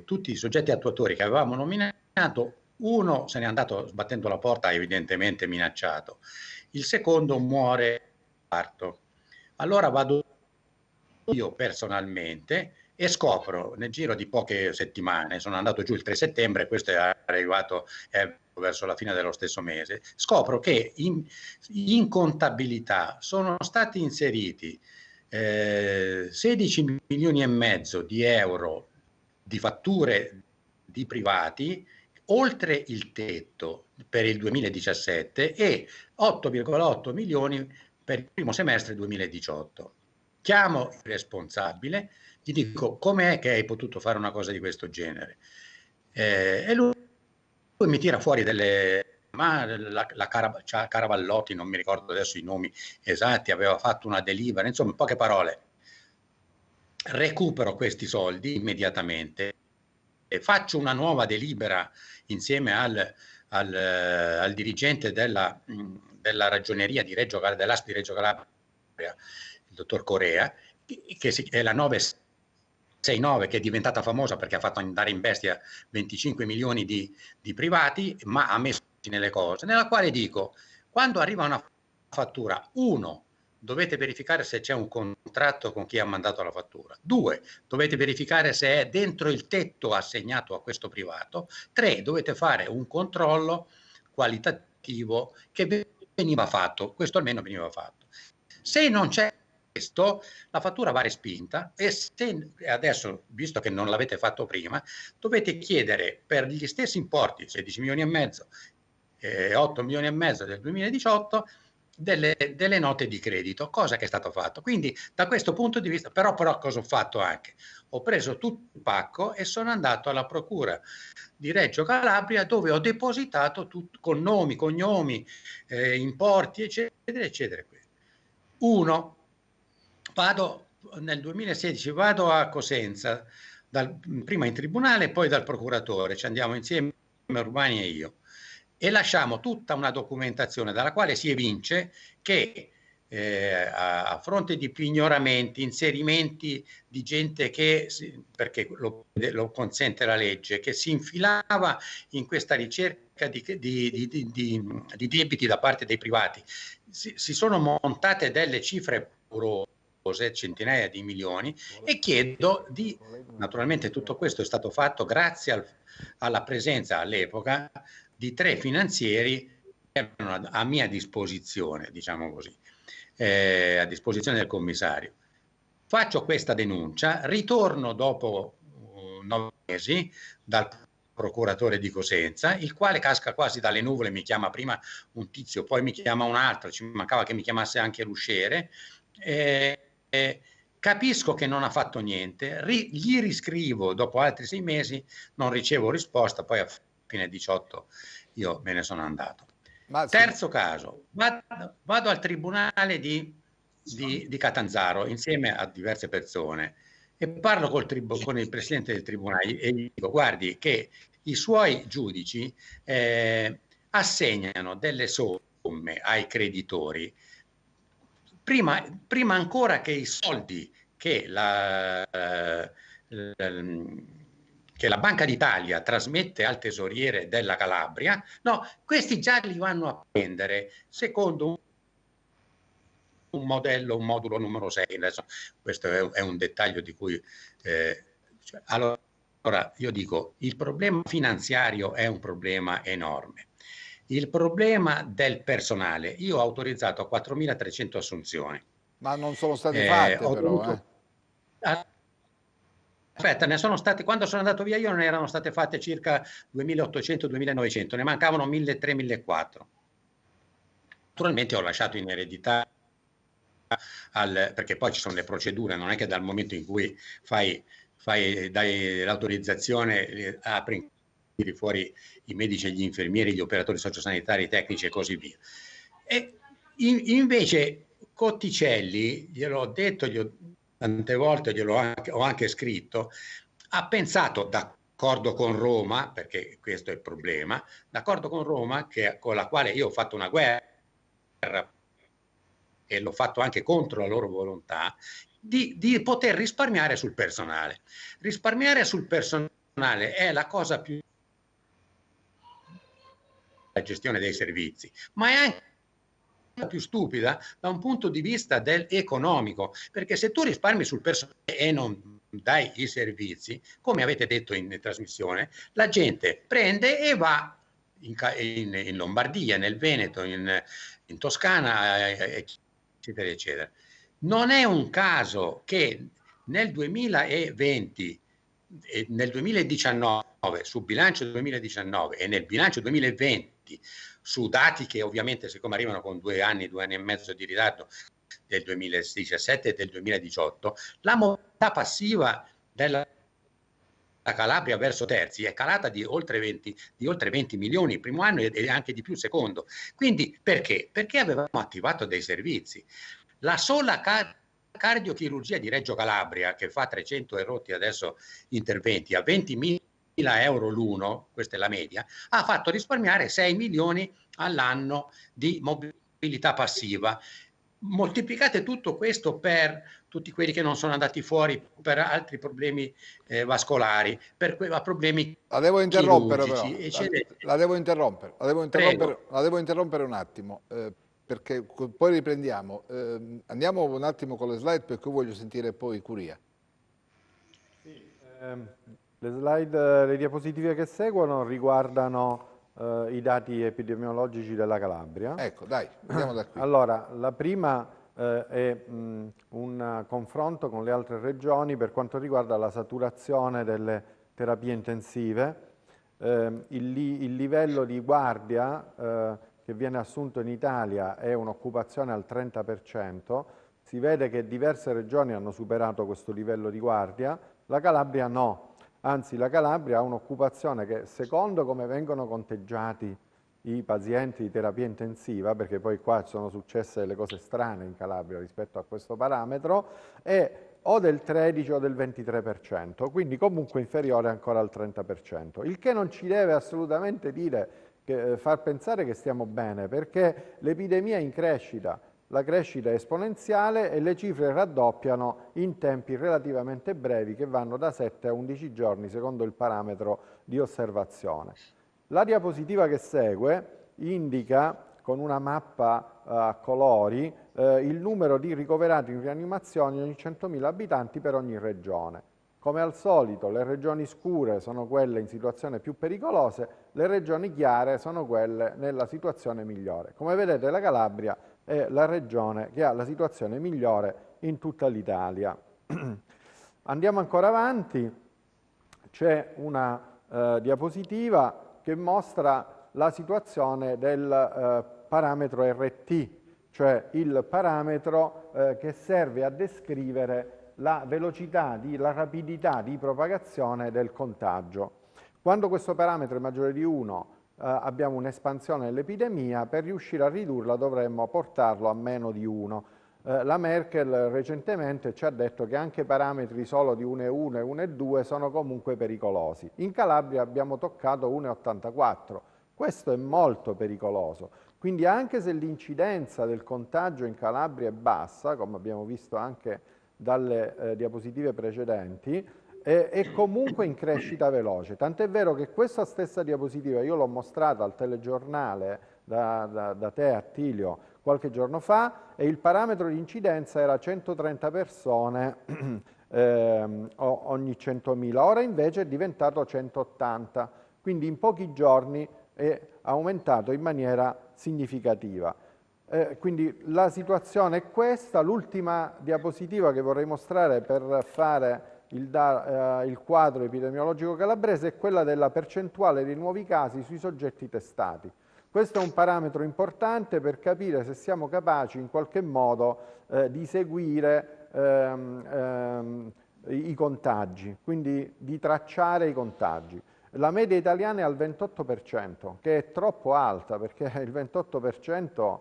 tutti i soggetti attuatori che avevamo nominato, uno se n'è andato sbattendo la porta, evidentemente minacciato. Il secondo muore parto. Allora vado io personalmente e scopro nel giro di poche settimane, sono andato giù il 3 settembre, questo è arrivato verso la fine dello stesso mese, scopro che in contabilità sono stati inseriti 16 milioni e mezzo di euro di fatture di privati oltre il tetto per il 2017 e 8,8 milioni per il primo semestre 2018. Chiamo il responsabile, gli dico: com'è che hai potuto fare una cosa di questo genere? E lui mi tira fuori Caravallotti, non mi ricordo adesso i nomi esatti, aveva fatto una delibera, insomma, in poche parole, recupero questi soldi immediatamente e faccio una nuova delibera insieme al dirigente della ragioneria di Reggio Calabria, dell'ASP di Reggio Calabria, il dottor Corea, che è la 969, che è diventata famosa perché ha fatto andare in bestia 25 milioni di privati, ma ha messo nelle cose, nella quale dico: quando arriva una fattura, 1, dovete verificare se c'è un contratto con chi ha mandato la fattura. 2, dovete verificare se è dentro il tetto assegnato a questo privato. 3, dovete fare un controllo qualitativo che veniva fatto, questo almeno veniva fatto. Se non c'è questo la fattura va respinta e adesso, visto che non l'avete fatto prima, dovete chiedere per gli stessi importi, 16 milioni e mezzo, 8 milioni e mezzo del 2018, delle note di credito, cosa che è stato fatto. Quindi da questo punto di vista, però cosa ho fatto anche? Ho preso tutto il pacco e sono andato alla procura di Reggio Calabria, dove ho depositato tutto con nomi, cognomi, importi, eccetera, eccetera. Uno, nel 2016 vado a Cosenza, prima in tribunale e poi dal procuratore, ci andiamo insieme Urbani e io, e lasciamo tutta una documentazione dalla quale si evince che a fronte di pignoramenti, inserimenti di gente che, perché lo consente la legge, che si infilava in questa ricerca di debiti da parte dei privati, si sono montate delle cifre centinaia di milioni, e chiedo naturalmente tutto questo è stato fatto grazie alla presenza all'epoca di 3 finanzieri che erano a mia disposizione, diciamo così, a disposizione del commissario. Faccio questa denuncia, ritorno dopo 9 mesi dal procuratore di Cosenza, il quale casca quasi dalle nuvole, mi chiama prima un tizio, poi mi chiama un altro, ci mancava che mi chiamasse anche l'usciere, capisco che non ha fatto niente, gli riscrivo dopo altri 6 mesi, non ricevo risposta, poi a fine 18 io me ne sono andato. Terzo caso, vado al tribunale di Catanzaro insieme a diverse persone e parlo con il presidente del tribunale e gli dico: guardi che i suoi giudici assegnano delle somme ai creditori prima ancora che i soldi che la Banca d'Italia trasmette al tesoriere della Calabria, no, questi già li vanno a prendere secondo un modulo numero 6. Adesso questo è un dettaglio di cui allora io dico, il problema finanziario è un problema enorme. Il problema del personale, io ho autorizzato 4.300 assunzioni. Ma non sono state fatte però. Aspetta, ne sono state, quando sono andato via io ne erano state fatte circa 2.800-2.900, ne mancavano 1.300-1.400. Naturalmente ho lasciato in eredità, perché poi ci sono le procedure, non è che dal momento in cui dai l'autorizzazione, apri fuori i medici e gli infermieri, gli operatori sociosanitari, tecnici e così via. E invece Cotticelli, gliel'ho detto tante volte, ho anche scritto, ha pensato, d'accordo con Roma, perché questo è il problema, d'accordo con Roma, con la quale io ho fatto una guerra e l'ho fatto anche contro la loro volontà, di poter risparmiare sul personale. Risparmiare sul personale è la cosa più... la gestione dei servizi, ma è anche la più stupida da un punto di vista economico, perché se tu risparmi sul personale e non dai i servizi, come avete detto in trasmissione, la gente prende e va in Lombardia, nel Veneto, in Toscana, eccetera, eccetera. Non è un caso che nel 2020 e nel 2019, sul bilancio 2019 e nel bilancio 2020, su dati che ovviamente siccome arrivano con 2 anni e mezzo di ritardo, del 2017 e del 2018, la mobilità passiva della Calabria verso terzi è calata di oltre 20 milioni il primo anno e anche di più il secondo. Quindi perché? Perché avevamo attivato dei servizi. La sola cardiochirurgia di Reggio Calabria, che fa 300 e rotti adesso interventi a 20.000 euro l'uno, questa è la media, ha fatto risparmiare 6 milioni all'anno di mobilità passiva. Moltiplicate tutto questo per tutti quelli che non sono andati fuori per altri problemi vascolari, per problemi la devo interrompere però, eccetera. la devo interrompere un attimo, perché poi riprendiamo. Andiamo un attimo con le slide perché voglio sentire poi Curia. Sì, le slide, le diapositive che seguono riguardano i dati epidemiologici della Calabria. Ecco, dai, andiamo da qui. Allora, la prima è un confronto con le altre regioni per quanto riguarda la saturazione delle terapie intensive. Il livello di guardia che viene assunto in Italia è un'occupazione al 30%, si vede che diverse regioni hanno superato questo livello di guardia, la Calabria no, anzi la Calabria ha un'occupazione che, secondo come vengono conteggiati i pazienti di terapia intensiva, perché poi qua sono successe delle cose strane in Calabria rispetto a questo parametro, è o del 13 o del 23%, quindi comunque inferiore ancora al 30%, il che non ci deve assolutamente far pensare che stiamo bene, perché l'epidemia è in crescita, la crescita è esponenziale e le cifre raddoppiano in tempi relativamente brevi che vanno da 7 a 11 giorni secondo il parametro di osservazione. La diapositiva che segue indica con una mappa a colori il numero di ricoverati in rianimazione ogni 100.000 abitanti per ogni regione. Come al solito le regioni scure sono quelle in situazione più pericolose, le regioni chiare sono quelle nella situazione migliore. Come vedete la Calabria è la regione che ha la situazione migliore in tutta l'Italia. Andiamo ancora avanti, c'è una diapositiva che mostra la situazione del parametro RT, cioè il parametro che serve a descrivere la velocità, la rapidità di propagazione del contagio. Quando questo parametro è maggiore di 1 abbiamo un'espansione dell'epidemia, per riuscire a ridurla dovremmo portarlo a meno di 1. La Merkel recentemente ci ha detto che anche parametri solo di 1,1 e 1,2 sono comunque pericolosi. In Calabria abbiamo toccato 1,84. Questo è molto pericoloso. Quindi anche se l'incidenza del contagio in Calabria è bassa, come abbiamo visto anche dalle diapositive precedenti, è comunque in crescita veloce. Tant'è vero che questa stessa diapositiva io l'ho mostrata al telegiornale da te, Attilio, qualche giorno fa, e il parametro di incidenza era 130 persone ogni 100.000, ora invece è diventato 180, quindi in pochi giorni è aumentato in maniera significativa. Quindi la situazione è questa. L'ultima diapositiva che vorrei mostrare per fare il quadro epidemiologico calabrese è quella della percentuale dei nuovi casi sui soggetti testati. Questo è un parametro importante per capire se siamo capaci in qualche modo di seguire i contagi, quindi di tracciare i contagi. La media italiana è al 28%, che è troppo alta, perché il 28%,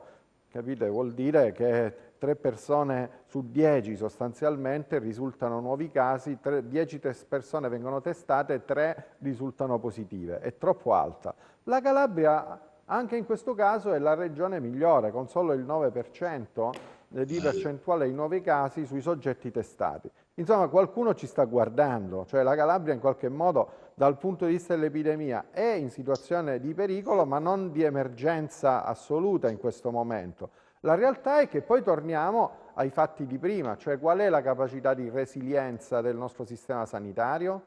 capite, vuol dire che 3 persone su 10 sostanzialmente risultano nuovi casi, 10 persone vengono testate e 3 risultano positive. È troppo alta. La Calabria anche in questo caso è la regione migliore, con solo il 9% di percentuale di nuovi casi sui soggetti testati. Insomma, qualcuno ci sta guardando, cioè la Calabria in qualche modo dal punto di vista dell'epidemia è in situazione di pericolo, ma non di emergenza assoluta in questo momento. La realtà è che poi torniamo ai fatti di prima, cioè qual è la capacità di resilienza del nostro sistema sanitario?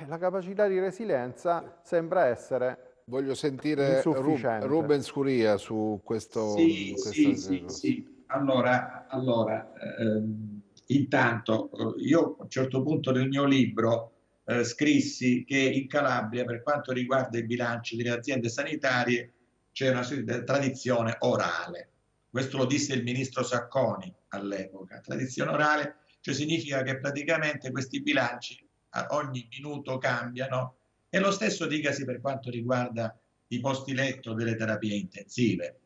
La capacità di resilienza sembra essere Voglio sentire Ruben Scuria su questo. Sì. Allora, intanto io a un certo punto nel mio libro scrissi che in Calabria, per quanto riguarda i bilanci delle aziende sanitarie, c'è una tradizione orale. Questo lo disse il ministro Sacconi all'epoca. Tradizione orale, cioè significa che praticamente questi bilanci a ogni minuto cambiano, e lo stesso dicasi per quanto riguarda i posti letto delle terapie intensive.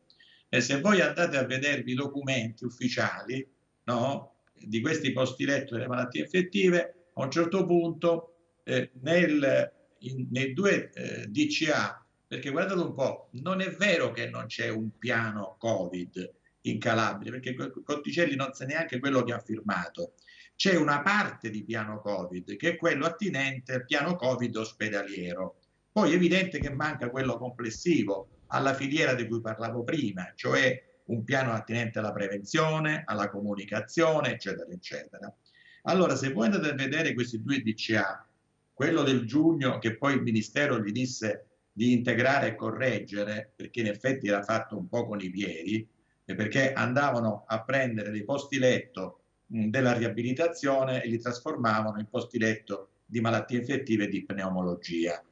E se voi andate a vedervi i documenti ufficiali, no, di questi posti letto delle malattie infettive, a un certo punto nei due DCA, perché guardate un po', non è vero che non c'è un piano Covid in Calabria, perché Cotticelli non sa neanche quello che ha firmato. C'è una parte di piano Covid che è quello attinente al piano Covid ospedaliero. Poi è evidente che manca quello complessivo alla filiera di cui parlavo prima, cioè un piano attinente alla prevenzione, alla comunicazione, eccetera, eccetera. Allora, se voi andate a vedere questi due DCA, quello del giugno che poi il Ministero gli disse di integrare e correggere, perché in effetti era fatto un po' con i piedi, perché andavano a prendere dei posti letto della riabilitazione e li trasformavano in posti letto di malattie infettive e di pneumologia,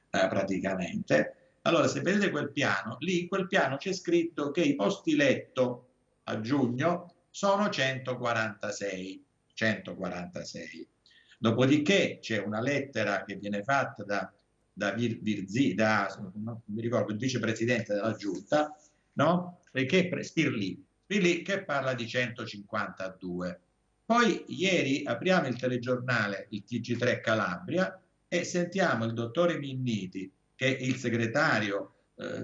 praticamente. Allora, se vedete quel piano, lì in quel piano c'è scritto che i posti letto a giugno sono 146. Dopodiché c'è una lettera che viene fatta non mi ricordo, il vicepresidente della giunta, no? Spirlì, che parla di 152. Poi ieri apriamo il telegiornale, il TG3 Calabria, e sentiamo il dottore Minniti, che è il segretario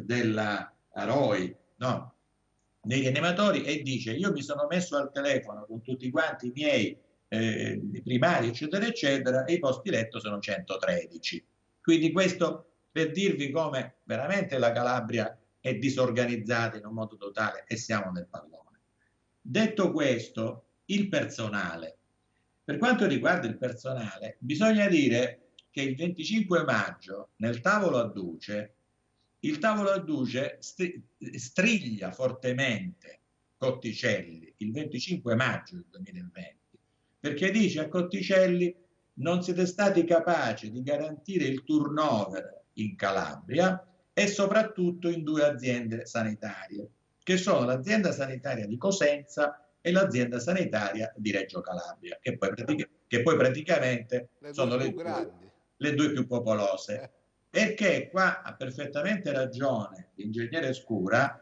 della ROI, no? Dei rianimatori, e dice: io mi sono messo al telefono con tutti quanti i miei primari, eccetera, eccetera, e i posti letto sono 113. Quindi questo per dirvi come veramente la Calabria è disorganizzata in un modo totale e siamo nel pallone. Detto questo, il personale. Per quanto riguarda il personale, bisogna dire che il 25 maggio nel tavolo Adduce, il tavolo Adduce striglia fortemente Cotticelli il 25 maggio del 2020, perché dice a Cotticelli: non siete stati capaci di garantire il turnover in Calabria e soprattutto in due aziende sanitarie, che sono l'azienda sanitaria di Cosenza e l'azienda sanitaria di Reggio Calabria, che poi praticamente sono le due più popolose. Perché qua ha perfettamente ragione l'ingegnere Scura,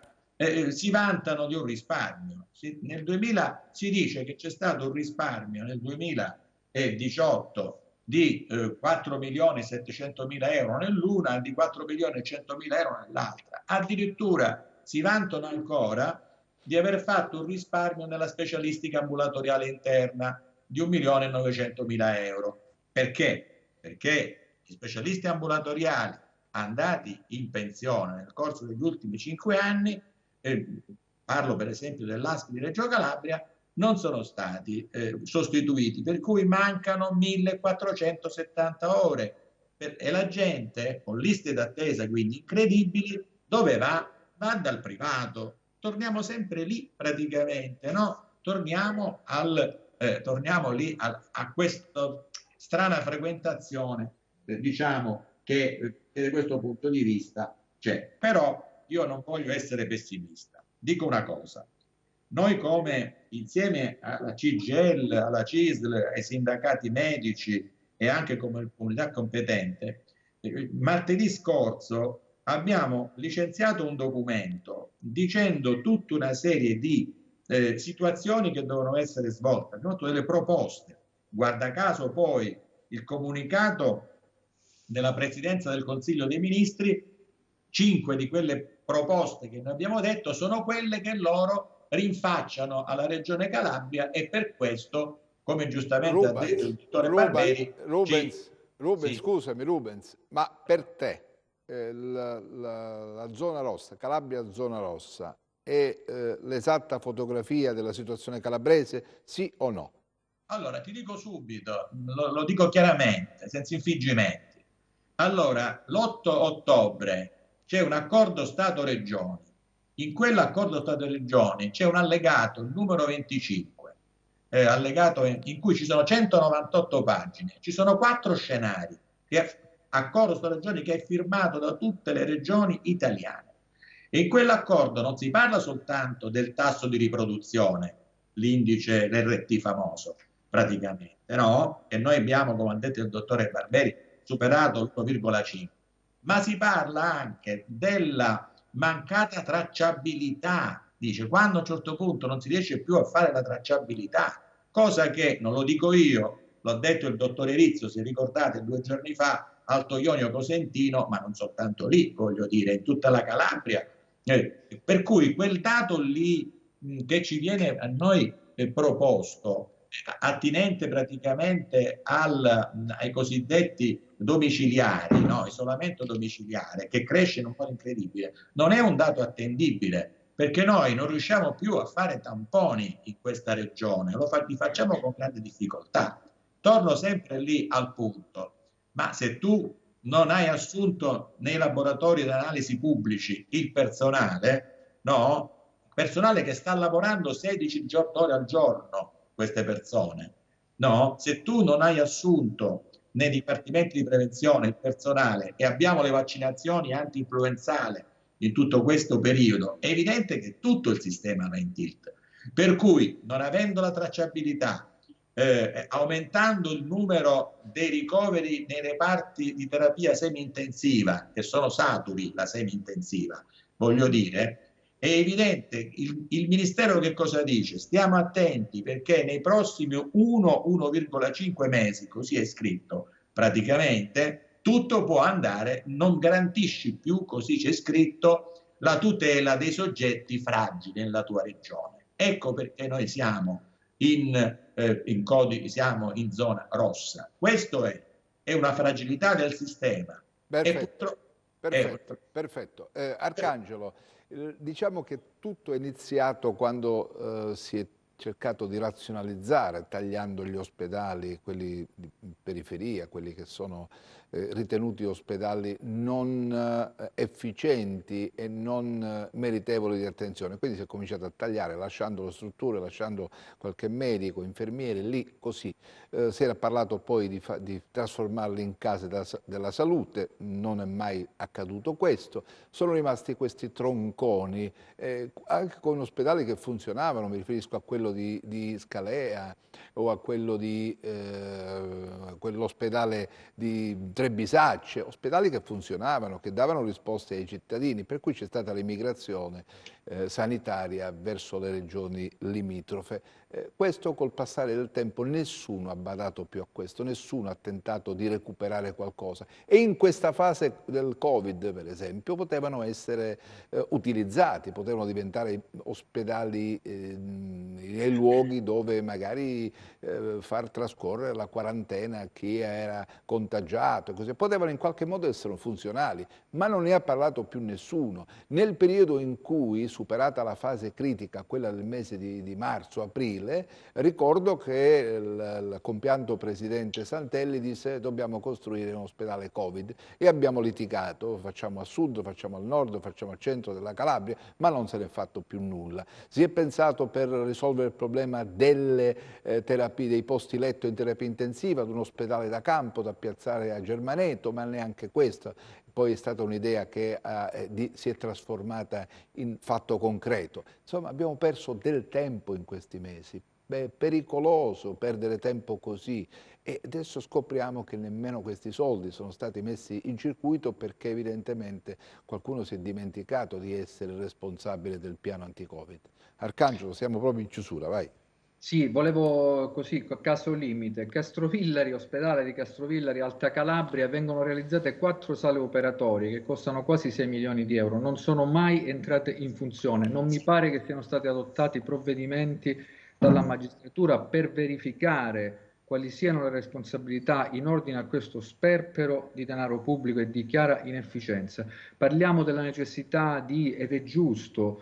si vantano di un risparmio. Nel 2000 si dice che c'è stato un risparmio nel 2018 di 4.700.000 euro nell'una, di 4.100.000 euro nell'altra. Addirittura si vantano ancora di aver fatto un risparmio nella specialistica ambulatoriale interna di 1.900.000 euro. Perché? Perché gli specialisti ambulatoriali andati in pensione nel corso degli ultimi 5 anni, parlo per esempio dell'ASP di Reggio Calabria, non sono stati sostituiti, per cui mancano 1.470 ore e la gente con liste d'attesa quindi incredibili, dove va? Va dal privato. Torniamo sempre lì praticamente, no? Torniamo lì a questa strana frequentazione, diciamo, che da questo punto di vista c'è. Però io non voglio essere pessimista. Dico una cosa: noi, come insieme alla CGIL, alla CISL, ai sindacati medici e anche come comunità competente, martedì scorso abbiamo licenziato un documento dicendo tutta una serie di situazioni che devono essere svolte, abbiamo fatto delle proposte. Guarda caso poi il comunicato della Presidenza del Consiglio dei Ministri, 5 di quelle proposte che noi abbiamo detto sono quelle che loro rinfacciano alla Regione Calabria, e per questo, come giustamente ha detto il dottore Barberi, Rubens, scusami Rubens, ma per te la zona rossa, Calabria zona rossa, è l'esatta fotografia della situazione calabrese, sì o no? Allora, ti dico subito, lo dico chiaramente, senza infingimenti. Allora, l'8 ottobre c'è un accordo Stato-Regioni. In quell'accordo Stato-Regioni c'è un allegato, il numero 25, allegato in cui ci sono 198 pagine, ci sono 4 scenari, accordo Stato-Regioni che è firmato da tutte le regioni italiane. E in quell'accordo non si parla soltanto del tasso di riproduzione, l'indice, l'RT famoso, praticamente, no? E noi abbiamo, come ha detto il dottore Barberi, superato l'1,5, ma si parla anche della mancata tracciabilità. Dice, quando a un certo punto non si riesce più a fare la tracciabilità, cosa che non lo dico io, l'ha detto il dottore Rizzo, se ricordate, 2 giorni fa, Alto Ionio Cosentino, ma non soltanto lì, voglio dire, in tutta la Calabria. Per cui quel dato lì che ci viene a noi proposto, attinente praticamente ai cosiddetti domiciliari, no? Isolamento domiciliare, che cresce in un modo incredibile, non è un dato attendibile, perché noi non riusciamo più a fare tamponi in questa regione, li facciamo con grande difficoltà. Torno sempre lì al punto: ma se tu non hai assunto nei laboratori di analisi pubblici il personale, no? personale che sta lavorando 16-18 ore al giorno, queste persone. No? Se tu non hai assunto nei dipartimenti di prevenzione il personale e abbiamo le vaccinazioni anti-influenzale in tutto questo periodo, è evidente che tutto il sistema va in tilt. Per cui, non avendo la tracciabilità, aumentando il numero dei ricoveri nei reparti di terapia semi-intensiva, che sono saturi la semi-intensiva, voglio dire, è evidente, il Ministero che cosa dice? Stiamo attenti perché nei prossimi 1-1,5 mesi, così è scritto praticamente, tutto può andare, non garantisci più, così c'è scritto, la tutela dei soggetti fragili nella tua regione. Ecco perché noi siamo siamo in zona rossa. Questo è una fragilità del sistema. Perfetto, perfetto. Arcangelo, diciamo che tutto è iniziato quando si è cercato di razionalizzare, tagliando gli ospedali, quelli di periferia, quelli che sono ritenuti ospedali non efficienti e non meritevoli di attenzione. Quindi si è cominciato a tagliare, lasciando le strutture, lasciando qualche medico, infermiere, lì così. Si era parlato poi di trasformarli in case della salute, non è mai accaduto questo. Sono rimasti questi tronconi, anche con ospedali che funzionavano, mi riferisco a quello di Scalea o a quello di quell'ospedale di Trebisacce, ospedali che funzionavano, che davano risposte ai cittadini, per cui c'è stata l'immigrazione sanitaria verso le regioni limitrofe. Questo col passare del tempo nessuno ha badato più a questo, nessuno ha tentato di recuperare qualcosa e in questa fase del Covid, per esempio, potevano essere utilizzati, potevano diventare ospedali nei luoghi dove magari far trascorrere la quarantena a chi era contagiato, così potevano in qualche modo essere funzionali, ma non ne ha parlato più nessuno. Nel periodo in cui, superata la fase critica, quella del mese di marzo-aprile, ricordo che il compianto presidente Santelli disse dobbiamo costruire un ospedale Covid e abbiamo litigato, facciamo a sud, facciamo al nord, facciamo al centro della Calabria, ma non se ne è fatto più nulla. Si è pensato per risolvere il problema delle terapie, dei posti letto in terapia intensiva ad un ospedale da campo da piazzare a Germaneto, ma neanche questo. Poi è stata un'idea che si è trasformata in fatto concreto. Insomma, abbiamo perso del tempo in questi mesi. Beh, è pericoloso perdere tempo così e adesso scopriamo che nemmeno questi soldi sono stati messi in circuito perché evidentemente qualcuno si è dimenticato di essere responsabile del piano anti-Covid. Arcangelo, siamo proprio in chiusura, vai. Sì, volevo così, caso limite, Castrovillari, ospedale di Castrovillari, Alta Calabria, vengono realizzate 4 sale operatorie che costano quasi 6 milioni di euro, non sono mai entrate in funzione, non mi pare che siano stati adottati provvedimenti dalla magistratura per verificare quali siano le responsabilità in ordine a questo sperpero di denaro pubblico e di chiara inefficienza. Parliamo della necessità di, ed è giusto,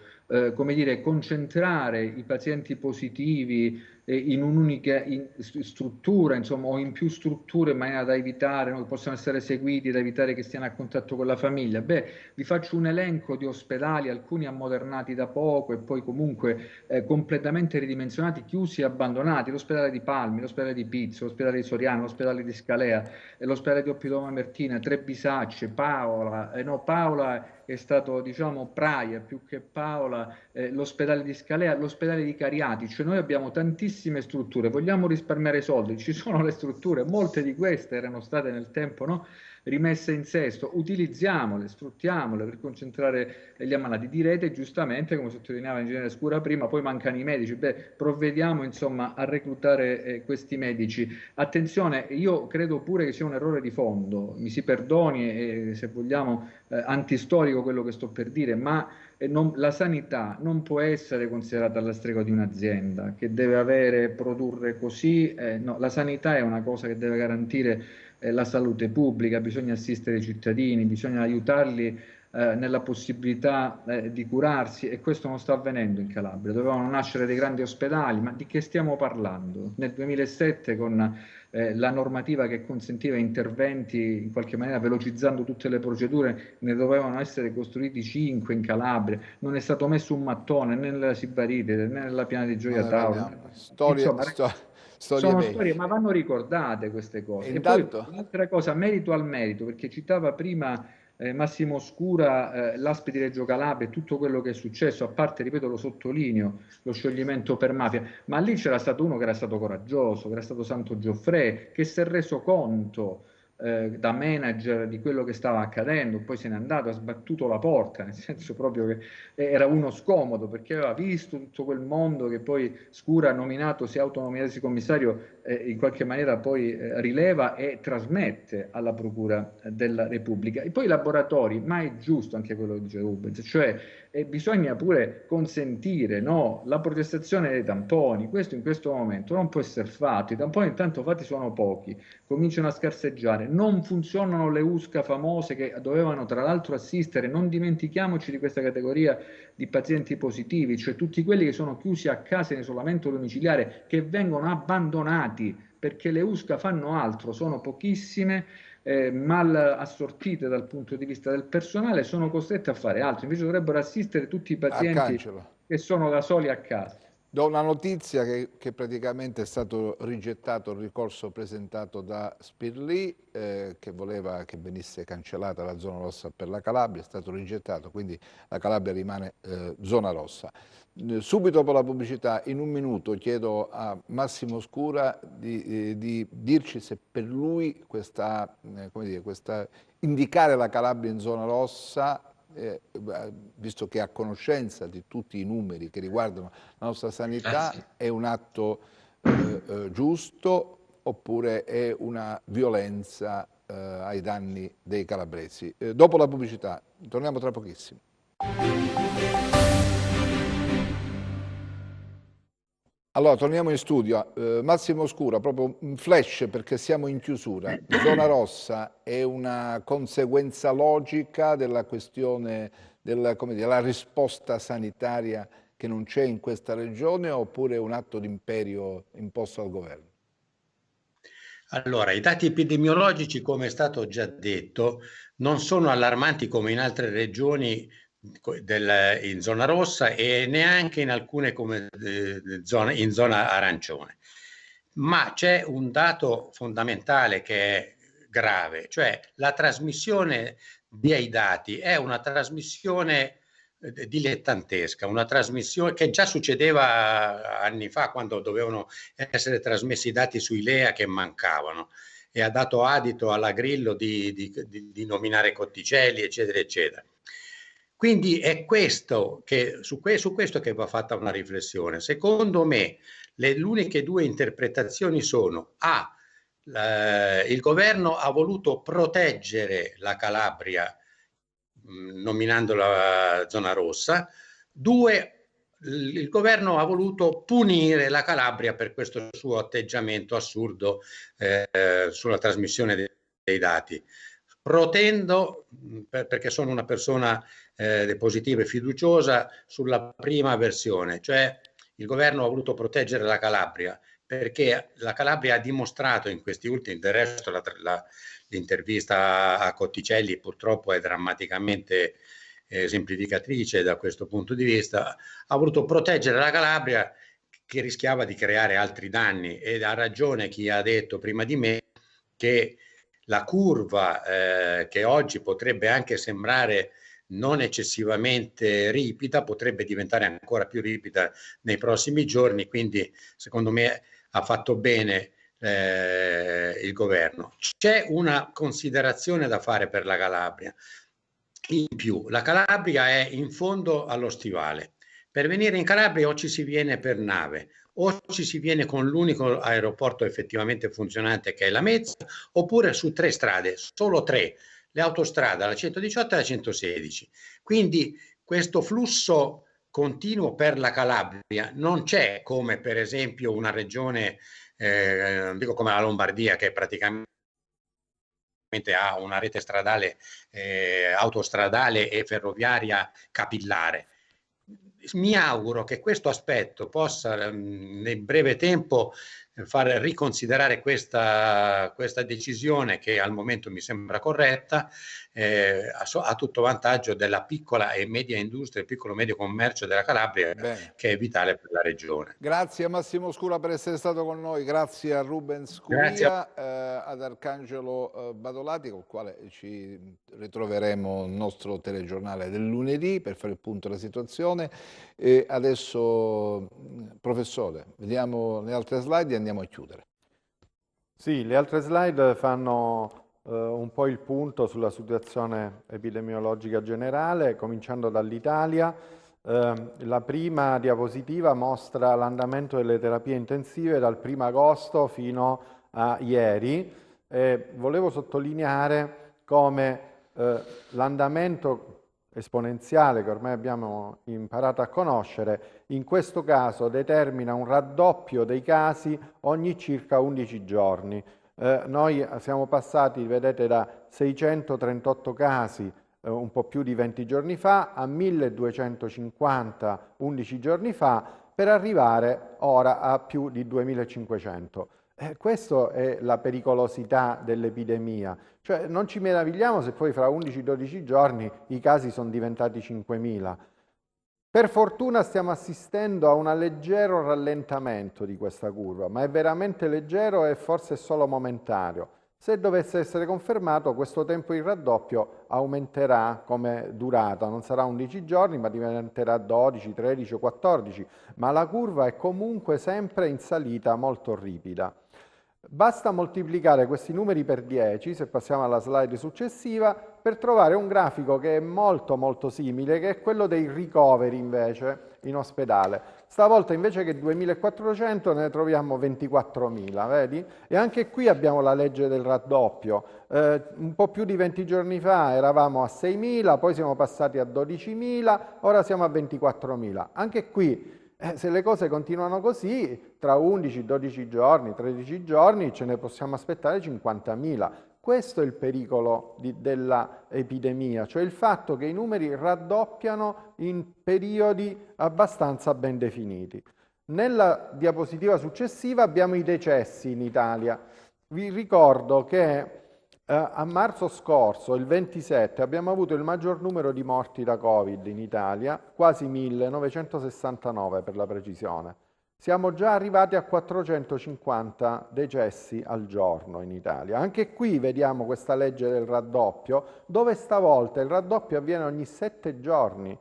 come dire, concentrare i pazienti positivi in un'unica struttura, insomma, o in più strutture in maniera da evitare, che possano essere seguiti, da evitare che stiano a contatto con la famiglia. Beh, vi faccio un elenco di ospedali, alcuni ammodernati da poco e poi comunque completamente ridimensionati, chiusi e abbandonati. L'ospedale di Palmi, l'ospedale di Pizzo, l'ospedale di Soriano, l'ospedale di Scalea, l'ospedale di Oppidoma Mertina, Trebisacce, Paola, Paola è stato, diciamo, Praia più che Paola, l'ospedale di Scalea, l'ospedale di Cariati, cioè noi abbiamo tantissime strutture, vogliamo risparmiare soldi, ci sono le strutture, molte di queste erano state nel tempo, no, rimesse in sesto, utilizziamole, sfruttiamole per concentrare gli ammalati. Direte giustamente, come sottolineava l'ingegnere Scura prima, poi mancano i medici, beh, provvediamo insomma a reclutare questi medici. Attenzione, io credo pure che sia un errore di fondo, mi si perdoni se vogliamo antistorico quello che sto per dire, ma la sanità non può essere considerata alla stregua di un'azienda che deve produrre così, no, la sanità è una cosa che deve garantire la salute pubblica, bisogna assistere i cittadini, bisogna aiutarli nella possibilità di curarsi, e questo non sta avvenendo in Calabria. Dovevano nascere dei grandi ospedali, ma di che stiamo parlando? Nel 2007 con la normativa che consentiva interventi in qualche maniera velocizzando tutte le procedure, ne dovevano essere costruiti 5 in Calabria, non è stato messo un mattone né nella Sibarite né nella piana di Gioia Tauro. Insomma, sono storie, ma vanno ricordate queste cose. E poi un'altra cosa, merito al merito, perché citava prima Massimo Scura l'ASP di Reggio Calabria e tutto quello che è successo, a parte, ripeto, lo sottolineo, lo scioglimento per mafia, ma lì c'era stato uno che era stato coraggioso, che era stato Santo Gioffre, che si è reso conto da manager di quello che stava accadendo, poi se n'è andato, ha sbattuto la porta, nel senso proprio che era uno scomodo, perché aveva visto tutto quel mondo che poi Scura ha nominato, si è autonominato commissario, in qualche maniera poi rileva e trasmette alla Procura della Repubblica. E poi i laboratori, ma è giusto anche quello che dice Rubens, cioè bisogna pure consentire, no, la protestazione dei tamponi. Questo in questo momento non può essere fatto, i tamponi intanto fatti sono pochi, cominciano a scarseggiare, non funzionano le USCA famose che dovevano tra l'altro assistere, non dimentichiamoci di questa categoria di pazienti positivi, cioè tutti quelli che sono chiusi a casa in isolamento domiciliare, che vengono abbandonati perché le USCA fanno altro, sono pochissime, mal assortite dal punto di vista del personale, sono costrette a fare altro, invece dovrebbero assistere tutti i pazienti che sono da soli a casa. Do una notizia che praticamente è stato rigettato il ricorso presentato da Spirlì, che voleva che venisse cancellata la zona rossa per la Calabria, è stato rigettato, quindi la Calabria rimane zona rossa. Subito dopo la pubblicità, in un minuto, chiedo a Massimo Scura di dirci se per lui indicare la Calabria in zona rossa, visto che è a conoscenza di tutti i numeri che riguardano la nostra sanità, è un atto giusto oppure è una violenza ai danni dei calabresi. Dopo la pubblicità, torniamo tra pochissimo. Allora, torniamo in studio. Massimo Scura, proprio un flash perché siamo in chiusura. Zona rossa è una conseguenza logica della questione della risposta sanitaria che non c'è in questa regione, oppure è un atto di imperio imposto al governo? Allora, i dati epidemiologici, come è stato già detto, non sono allarmanti come in altre regioni in zona rossa e neanche in alcune come in zona arancione. Ma c'è un dato fondamentale che è grave, cioè la trasmissione dei dati è una trasmissione dilettantesca, una trasmissione che già succedeva anni fa quando dovevano essere trasmessi i dati sui LEA che mancavano, e ha dato adito alla Grillo di nominare Cotticelli, eccetera, eccetera. Quindi è questo su questo che va fatta una riflessione. Secondo me le uniche due interpretazioni sono: il governo ha voluto proteggere la Calabria nominando la zona rossa; 2, il governo ha voluto punire la Calabria per questo suo atteggiamento assurdo sulla trasmissione dei dati. Protendo, perché sono una persona positiva e fiduciosa, sulla prima versione, cioè il governo ha voluto proteggere la Calabria perché la Calabria ha dimostrato in questi ultimi, del resto l'intervista a Cotticelli purtroppo è drammaticamente esemplificatrice da questo punto di vista, ha voluto proteggere la Calabria che rischiava di creare altri danni, ed ha ragione chi ha detto prima di me che la curva che oggi potrebbe anche sembrare non eccessivamente ripida potrebbe diventare ancora più ripida nei prossimi giorni, quindi secondo me ha fatto bene il governo. C'è una considerazione da fare per la Calabria in più: la Calabria è in fondo allo stivale. Per venire in Calabria o ci si viene per nave, o ci si viene con l'unico aeroporto effettivamente funzionante che è la Mezza, oppure su 3 strade, solo 3, le autostrade, la 118 e la 116. Quindi questo flusso continuo per la Calabria non c'è, come per esempio una regione, dico come la Lombardia, che è praticamente ha una rete stradale, autostradale e ferroviaria capillare. Mi auguro che questo aspetto possa nel breve tempo far riconsiderare questa decisione, che al momento mi sembra corretta, a tutto vantaggio della piccola e media industria, il piccolo e medio commercio della Calabria. Bene. Che è vitale per la regione. Grazie a Massimo Scula per essere stato con noi, grazie a Ruben Scuria, ad Arcangelo Badolati, con il quale ci ritroveremo il nostro telegiornale del lunedì per fare il punto della situazione. E adesso, professore, vediamo le altre slide e andiamo a chiudere. Sì, le altre slide fanno un po' il punto sulla situazione epidemiologica generale, cominciando dall'Italia. La prima diapositiva mostra l'andamento delle terapie intensive dal 1° agosto fino a ieri. Volevo sottolineare come l'andamento esponenziale, che ormai abbiamo imparato a conoscere, in questo caso determina un raddoppio dei casi ogni circa 11 giorni. Noi siamo passati, vedete, da 638 casi un po' più di 20 giorni fa a 1250 11 giorni fa, per arrivare ora a più di 2500. Questa è la pericolosità dell'epidemia. Cioè, non ci meravigliamo se poi fra 11-12 giorni i casi sono diventati 5.000. Per fortuna stiamo assistendo a un leggero rallentamento di questa curva, ma è veramente leggero e forse solo momentaneo. Se dovesse essere confermato, questo tempo in raddoppio aumenterà come durata, non sarà 11 giorni, ma diventerà 12, 13 o 14, ma la curva è comunque sempre in salita molto ripida. Basta moltiplicare questi numeri per 10, se passiamo alla slide successiva, per trovare un grafico che è molto simile, che è quello dei ricoveri invece in ospedale. Stavolta invece che 2.400 ne troviamo 24.000, vedi? E anche qui abbiamo la legge del raddoppio. Un po' più di 20 giorni fa eravamo a 6.000, poi siamo passati a 12.000, ora siamo a 24.000. Anche qui, se le cose continuano così, tra 11, 12 giorni, 13 giorni ce ne possiamo aspettare 50.000. Questo è il pericolo dell'epidemia, cioè il fatto che i numeri raddoppiano in periodi abbastanza ben definiti. Nella diapositiva successiva abbiamo i decessi in Italia. Vi ricordo che a marzo scorso, il 27, abbiamo avuto il maggior numero di morti da Covid in Italia, quasi 1.969 per la precisione. Siamo già arrivati a 450 decessi al giorno in Italia. Anche qui vediamo questa legge del raddoppio, dove stavolta il raddoppio avviene ogni 7 giorni.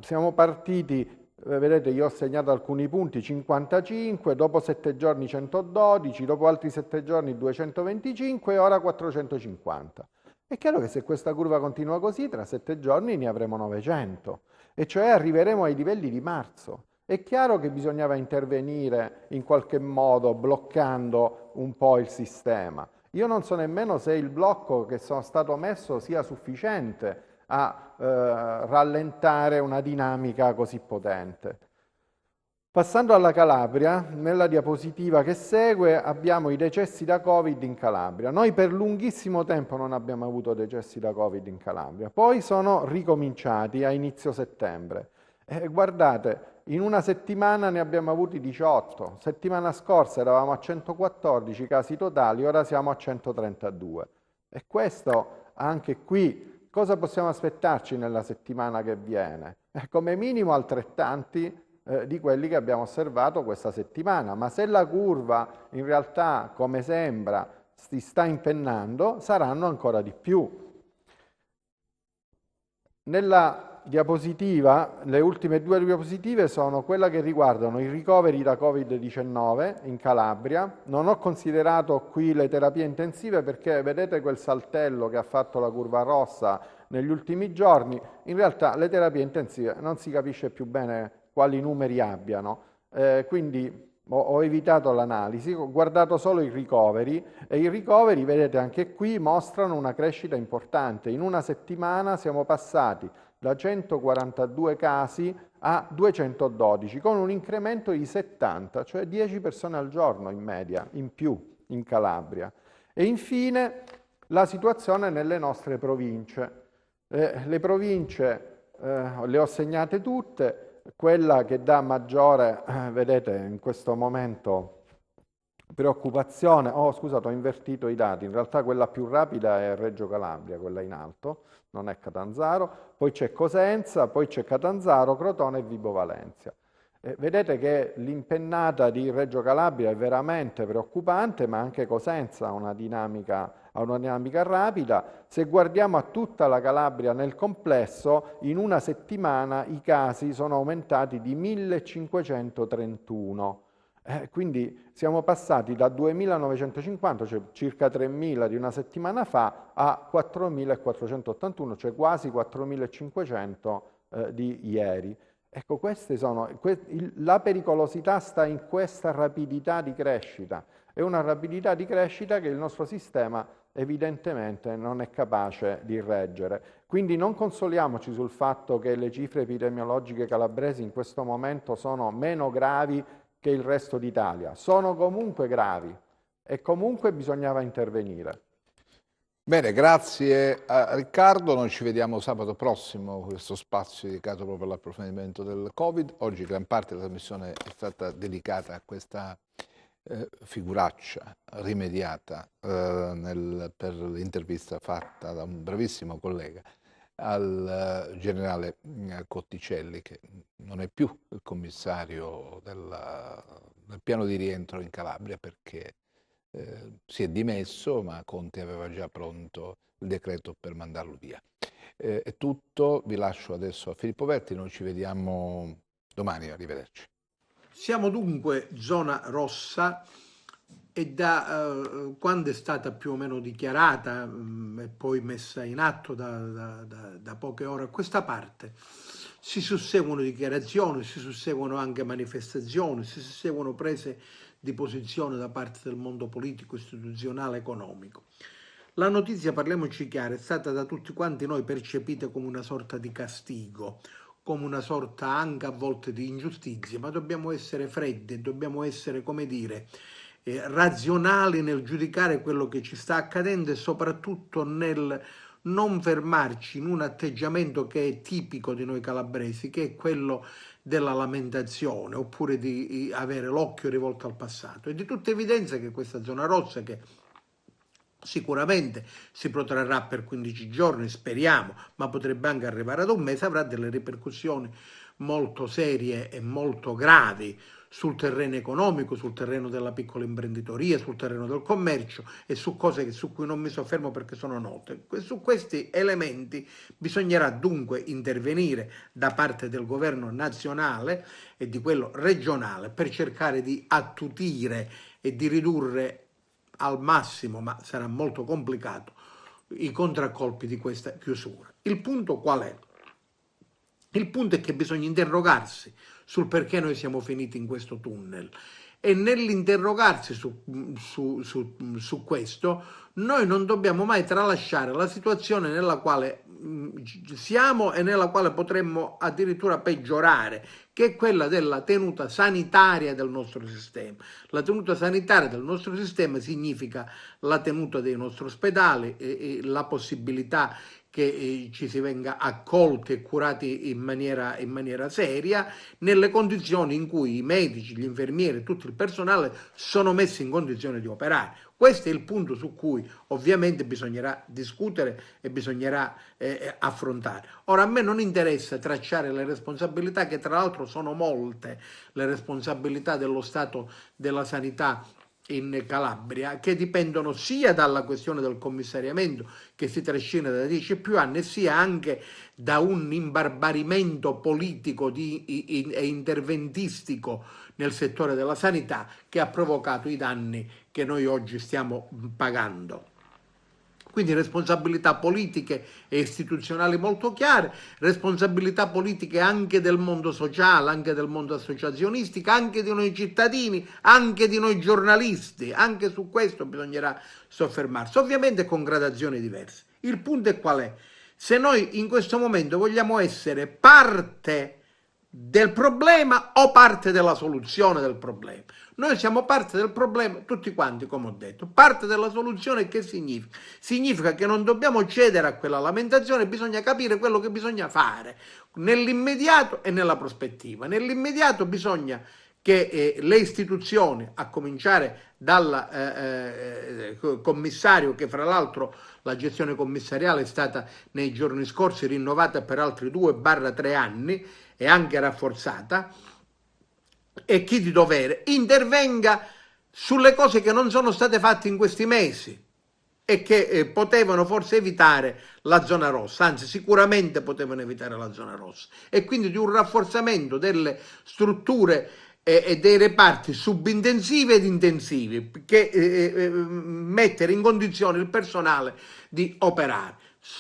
Siamo partiti, vedete, io ho segnato alcuni punti, 55, dopo 7 giorni 112, dopo altri 7 giorni 225 e ora 450. È chiaro che se questa curva continua così, tra 7 giorni ne avremo 900, e cioè arriveremo ai livelli di marzo. È chiaro che bisognava intervenire in qualche modo bloccando un po' il sistema. Io non so nemmeno se il blocco che sono stato messo sia sufficiente a rallentare una dinamica così potente. Passando alla Calabria, nella diapositiva che segue abbiamo i decessi da Covid in Calabria. Noi per lunghissimo tempo non abbiamo avuto decessi da Covid in Calabria, poi sono ricominciati a inizio settembre. Guardate, in una settimana ne abbiamo avuti 18, settimana scorsa eravamo a 114 casi totali, ora siamo a 132. E questo, anche qui, cosa possiamo aspettarci nella settimana che viene? Come minimo altrettanti di quelli che abbiamo osservato questa settimana, ma se la curva in realtà, come sembra, si sta impennando, saranno ancora di più. Nella diapositiva, le ultime due diapositive sono quelle che riguardano i ricoveri da Covid-19 in Calabria. Non ho considerato qui le terapie intensive perché vedete quel saltello che ha fatto la curva rossa negli ultimi giorni. In realtà le terapie intensive non si capisce più bene quali numeri abbiano, quindi ho evitato l'analisi, ho guardato solo i ricoveri e i ricoveri, vedete anche qui, mostrano una crescita importante. In una settimana siamo passati da 142 casi a 212, con un incremento di 70, cioè 10 persone al giorno in media, in più in Calabria. E infine la situazione nelle nostre province. Le province le ho segnate tutte, quella che dà maggiore, vedete in questo momento, preoccupazione, scusate, ho invertito i dati, in realtà quella più rapida è Reggio Calabria, quella in alto, non è Catanzaro, poi c'è Cosenza, poi c'è Catanzaro, Crotone e Vibo Valentia. Vedete che l'impennata di Reggio Calabria è veramente preoccupante, ma anche Cosenza ha una dinamica rapida. Se guardiamo a tutta la Calabria nel complesso, in una settimana i casi sono aumentati di 1531. Quindi siamo passati da 2.950, cioè circa 3.000 di una settimana fa, a 4.481, cioè quasi 4.500 di ieri. Ecco, la pericolosità sta in questa rapidità di crescita. È una rapidità di crescita che il nostro sistema evidentemente non è capace di reggere. Quindi non consoliamoci sul fatto che le cifre epidemiologiche calabresi in questo momento sono meno gravi che il resto d'Italia. Sono comunque gravi e comunque bisognava intervenire. Bene, grazie a Riccardo, noi ci vediamo sabato prossimo, questo spazio dedicato proprio all'approfondimento del Covid. Oggi gran parte della trasmissione è stata dedicata a questa figuraccia rimediata per l'intervista fatta da un bravissimo collega al generale Cotticelli, che non è più il commissario del piano di rientro in Calabria, perché si è dimesso, ma Conte aveva già pronto il decreto per mandarlo via. È tutto, vi lascio adesso a Filippo Verti, noi ci vediamo domani, arrivederci. Siamo dunque zona rossa e da quando è stata più o meno dichiarata e poi messa in atto da poche ore a questa parte, si susseguono dichiarazioni, si susseguono anche manifestazioni, si susseguono prese di posizione da parte del mondo politico, istituzionale, economico. La notizia, parliamoci chiaro, è stata da tutti quanti noi percepita come una sorta di castigo, come una sorta anche a volte di ingiustizia, ma dobbiamo essere freddi, dobbiamo essere, come dire, razionali nel giudicare quello che ci sta accadendo e soprattutto nel non fermarci in un atteggiamento che è tipico di noi calabresi, che è quello della lamentazione, oppure di avere l'occhio rivolto al passato. È di tutta evidenza che questa zona rossa, che sicuramente si protrarrà per 15 giorni, speriamo, ma potrebbe anche arrivare ad un mese, avrà delle ripercussioni molto serie e molto gravi sul terreno economico, sul terreno della piccola imprenditoria, sul terreno del commercio e su cose su cui non mi soffermo perché sono note. Su questi elementi bisognerà dunque intervenire da parte del governo nazionale e di quello regionale per cercare di attutire e di ridurre al massimo, ma sarà molto complicato, i contraccolpi di questa chiusura. Il punto qual è? Il punto è che bisogna interrogarsi sul perché noi siamo finiti in questo tunnel e nell'interrogarsi su questo noi non dobbiamo mai tralasciare la situazione nella quale siamo e nella quale potremmo addirittura peggiorare, che è quella della tenuta sanitaria del nostro sistema. La tenuta sanitaria del nostro sistema significa la tenuta dei nostri ospedali e la possibilità che ci si venga accolti e curati in maniera seria, nelle condizioni in cui i medici, gli infermieri e tutto il personale sono messi in condizione di operare. Questo è il punto su cui ovviamente bisognerà discutere e bisognerà affrontare. Ora, a me non interessa tracciare le responsabilità, che tra l'altro sono molte, le responsabilità dello Stato della sanità in Calabria, che dipendono sia dalla questione del commissariamento che si trascina da 10 più anni, sia anche da un imbarbarimento politico e interventistico nel settore della sanità che ha provocato i danni che noi oggi stiamo pagando. Quindi responsabilità politiche e istituzionali molto chiare, responsabilità politiche anche del mondo sociale, anche del mondo associazionistico, anche di noi cittadini, anche di noi giornalisti. Anche su questo bisognerà soffermarsi, ovviamente con gradazioni diverse. Il punto è qual è? Se noi in questo momento vogliamo essere parte del problema o parte della soluzione del problema? Noi siamo parte del problema, tutti quanti, come ho detto. Parte della soluzione che significa? Significa che non dobbiamo cedere a quella lamentazione, bisogna capire quello che bisogna fare nell'immediato e nella prospettiva. Nell'immediato bisogna che le istituzioni, a cominciare dal commissario, che fra l'altro la gestione commissariale è stata nei giorni scorsi rinnovata per altri 2-3 anni e anche rafforzata, e chi di dovere intervenga sulle cose che non sono state fatte in questi mesi e che potevano forse evitare la zona rossa, anzi sicuramente potevano evitare la zona rossa, e quindi di un rafforzamento delle strutture e dei reparti subintensivi ed intensivi, che mettere in condizione il personale di operare,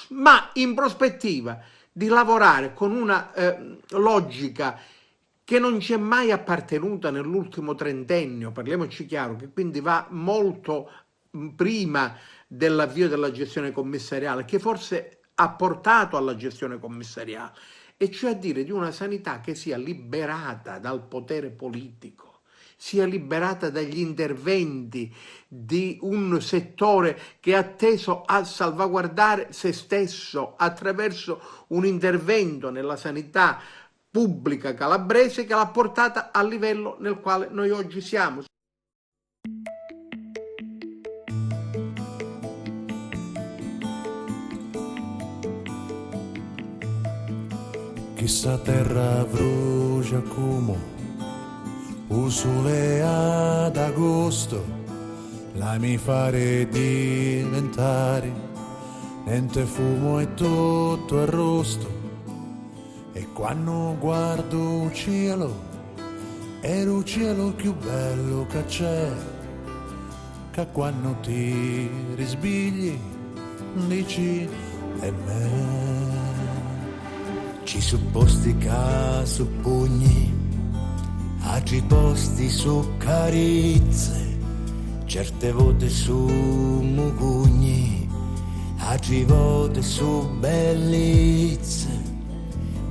ma in prospettiva di lavorare con una logica che non ci è mai appartenuta nell'ultimo trentennio, parliamoci chiaro, che quindi va molto prima dell'avvio della gestione commissariale, che forse ha portato alla gestione commissariale, e cioè a dire di una sanità che sia liberata dal potere politico, sia liberata dagli interventi di un settore che è atteso a salvaguardare se stesso attraverso un intervento nella sanità pubblica calabrese che l'ha portata al livello nel quale noi oggi siamo. Chissà terra brucia come un sole ad agosto, la mi fare diventare niente fumo e tutto arrosto. E quando guardo il cielo, è il cielo più bello che c'è, che quando ti risbigli dici è me. Ci su posti che su pugni, altri posti su carezze, certe volte su mugugni, altri volte su bellezze.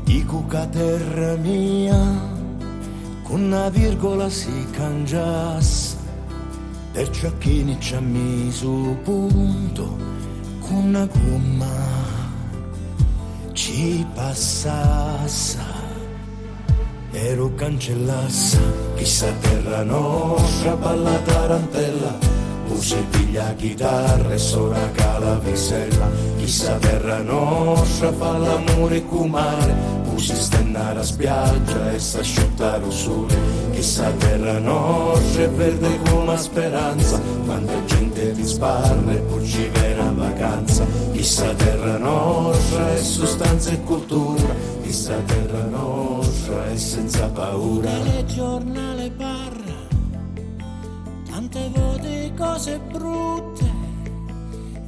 Dico che terra mia, con una virgola si cangiasse, per ciacchini ci ha messo punto, con una gomma ci passasse, ero cancellassa. Chissà terra nostra, balla tarantella, si piglia chitarra e suona calavicella. Chissà terra nostra, fa l'amore con mare, si stennare a spiaggia e s'asciuttare il sole. Chissà terra nostra è verde come speranza, quanta gente ti sparla e poi ci viene a vacanza. Chissà terra nostra è sostanza e cultura, chissà terra nostra è senza paura. Telegiornale parla, tante volte cose brutte,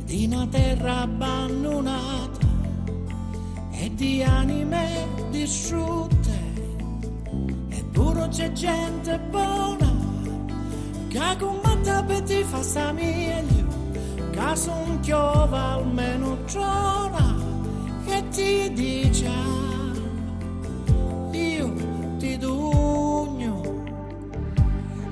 di una terra abbandonata e di anime distrutte. Eppure c'è gente buona che combatte per ti fa sta meglio, che son chiova almeno trona, che ti dice io ti dugno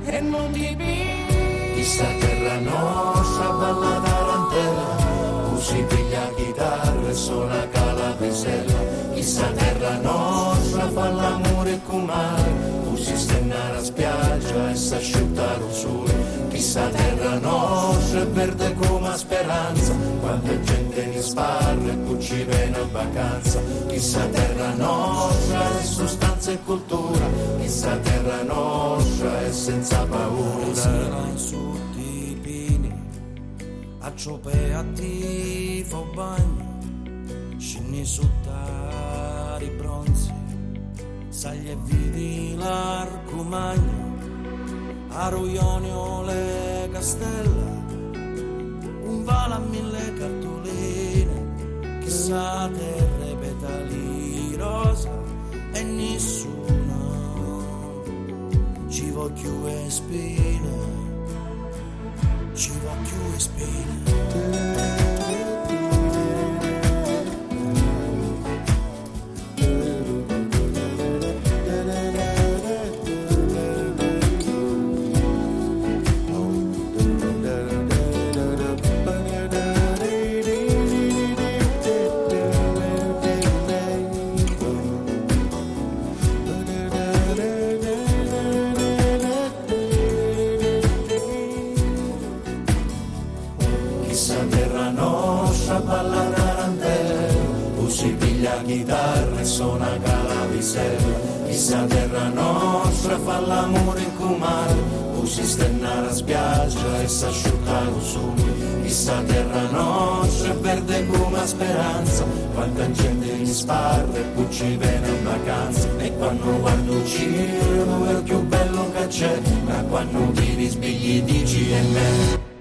e non ti pigli. Chissà terra nostra, balla tarantella, si piglia chitarra e suona calavicella. Chissà terra nostra, fa l'amore con mare, si stennare a spiaggia e s'asciuttare il sole. Chissà terra nostra è verde come speranza, quanta gente ne sparla e poi ci viene a vacanza. Chissà terra nostra è sostanza e cultura, chissà terra nostra è senza paura. Sera in su di pini, a ciopè a tifo bagno, scinni su tari bronzi, saglie e vidi l'arco magno, a Ruionio le castella, un vale a 1000 cartoline, chissà terre petali rosa e nessuno ci voglio e spine, ci voglio e spine. stella, questa terra nostra fa l'amore in comare, si stenna la spiaggia e s'asciuga lo sole, questa terra nostra è verde come la speranza, quanta gente mi sparre e poi ci viene in vacanza, e quando guardo il cielo è il più bello che c'è, ma quando ti risvegli dici è me.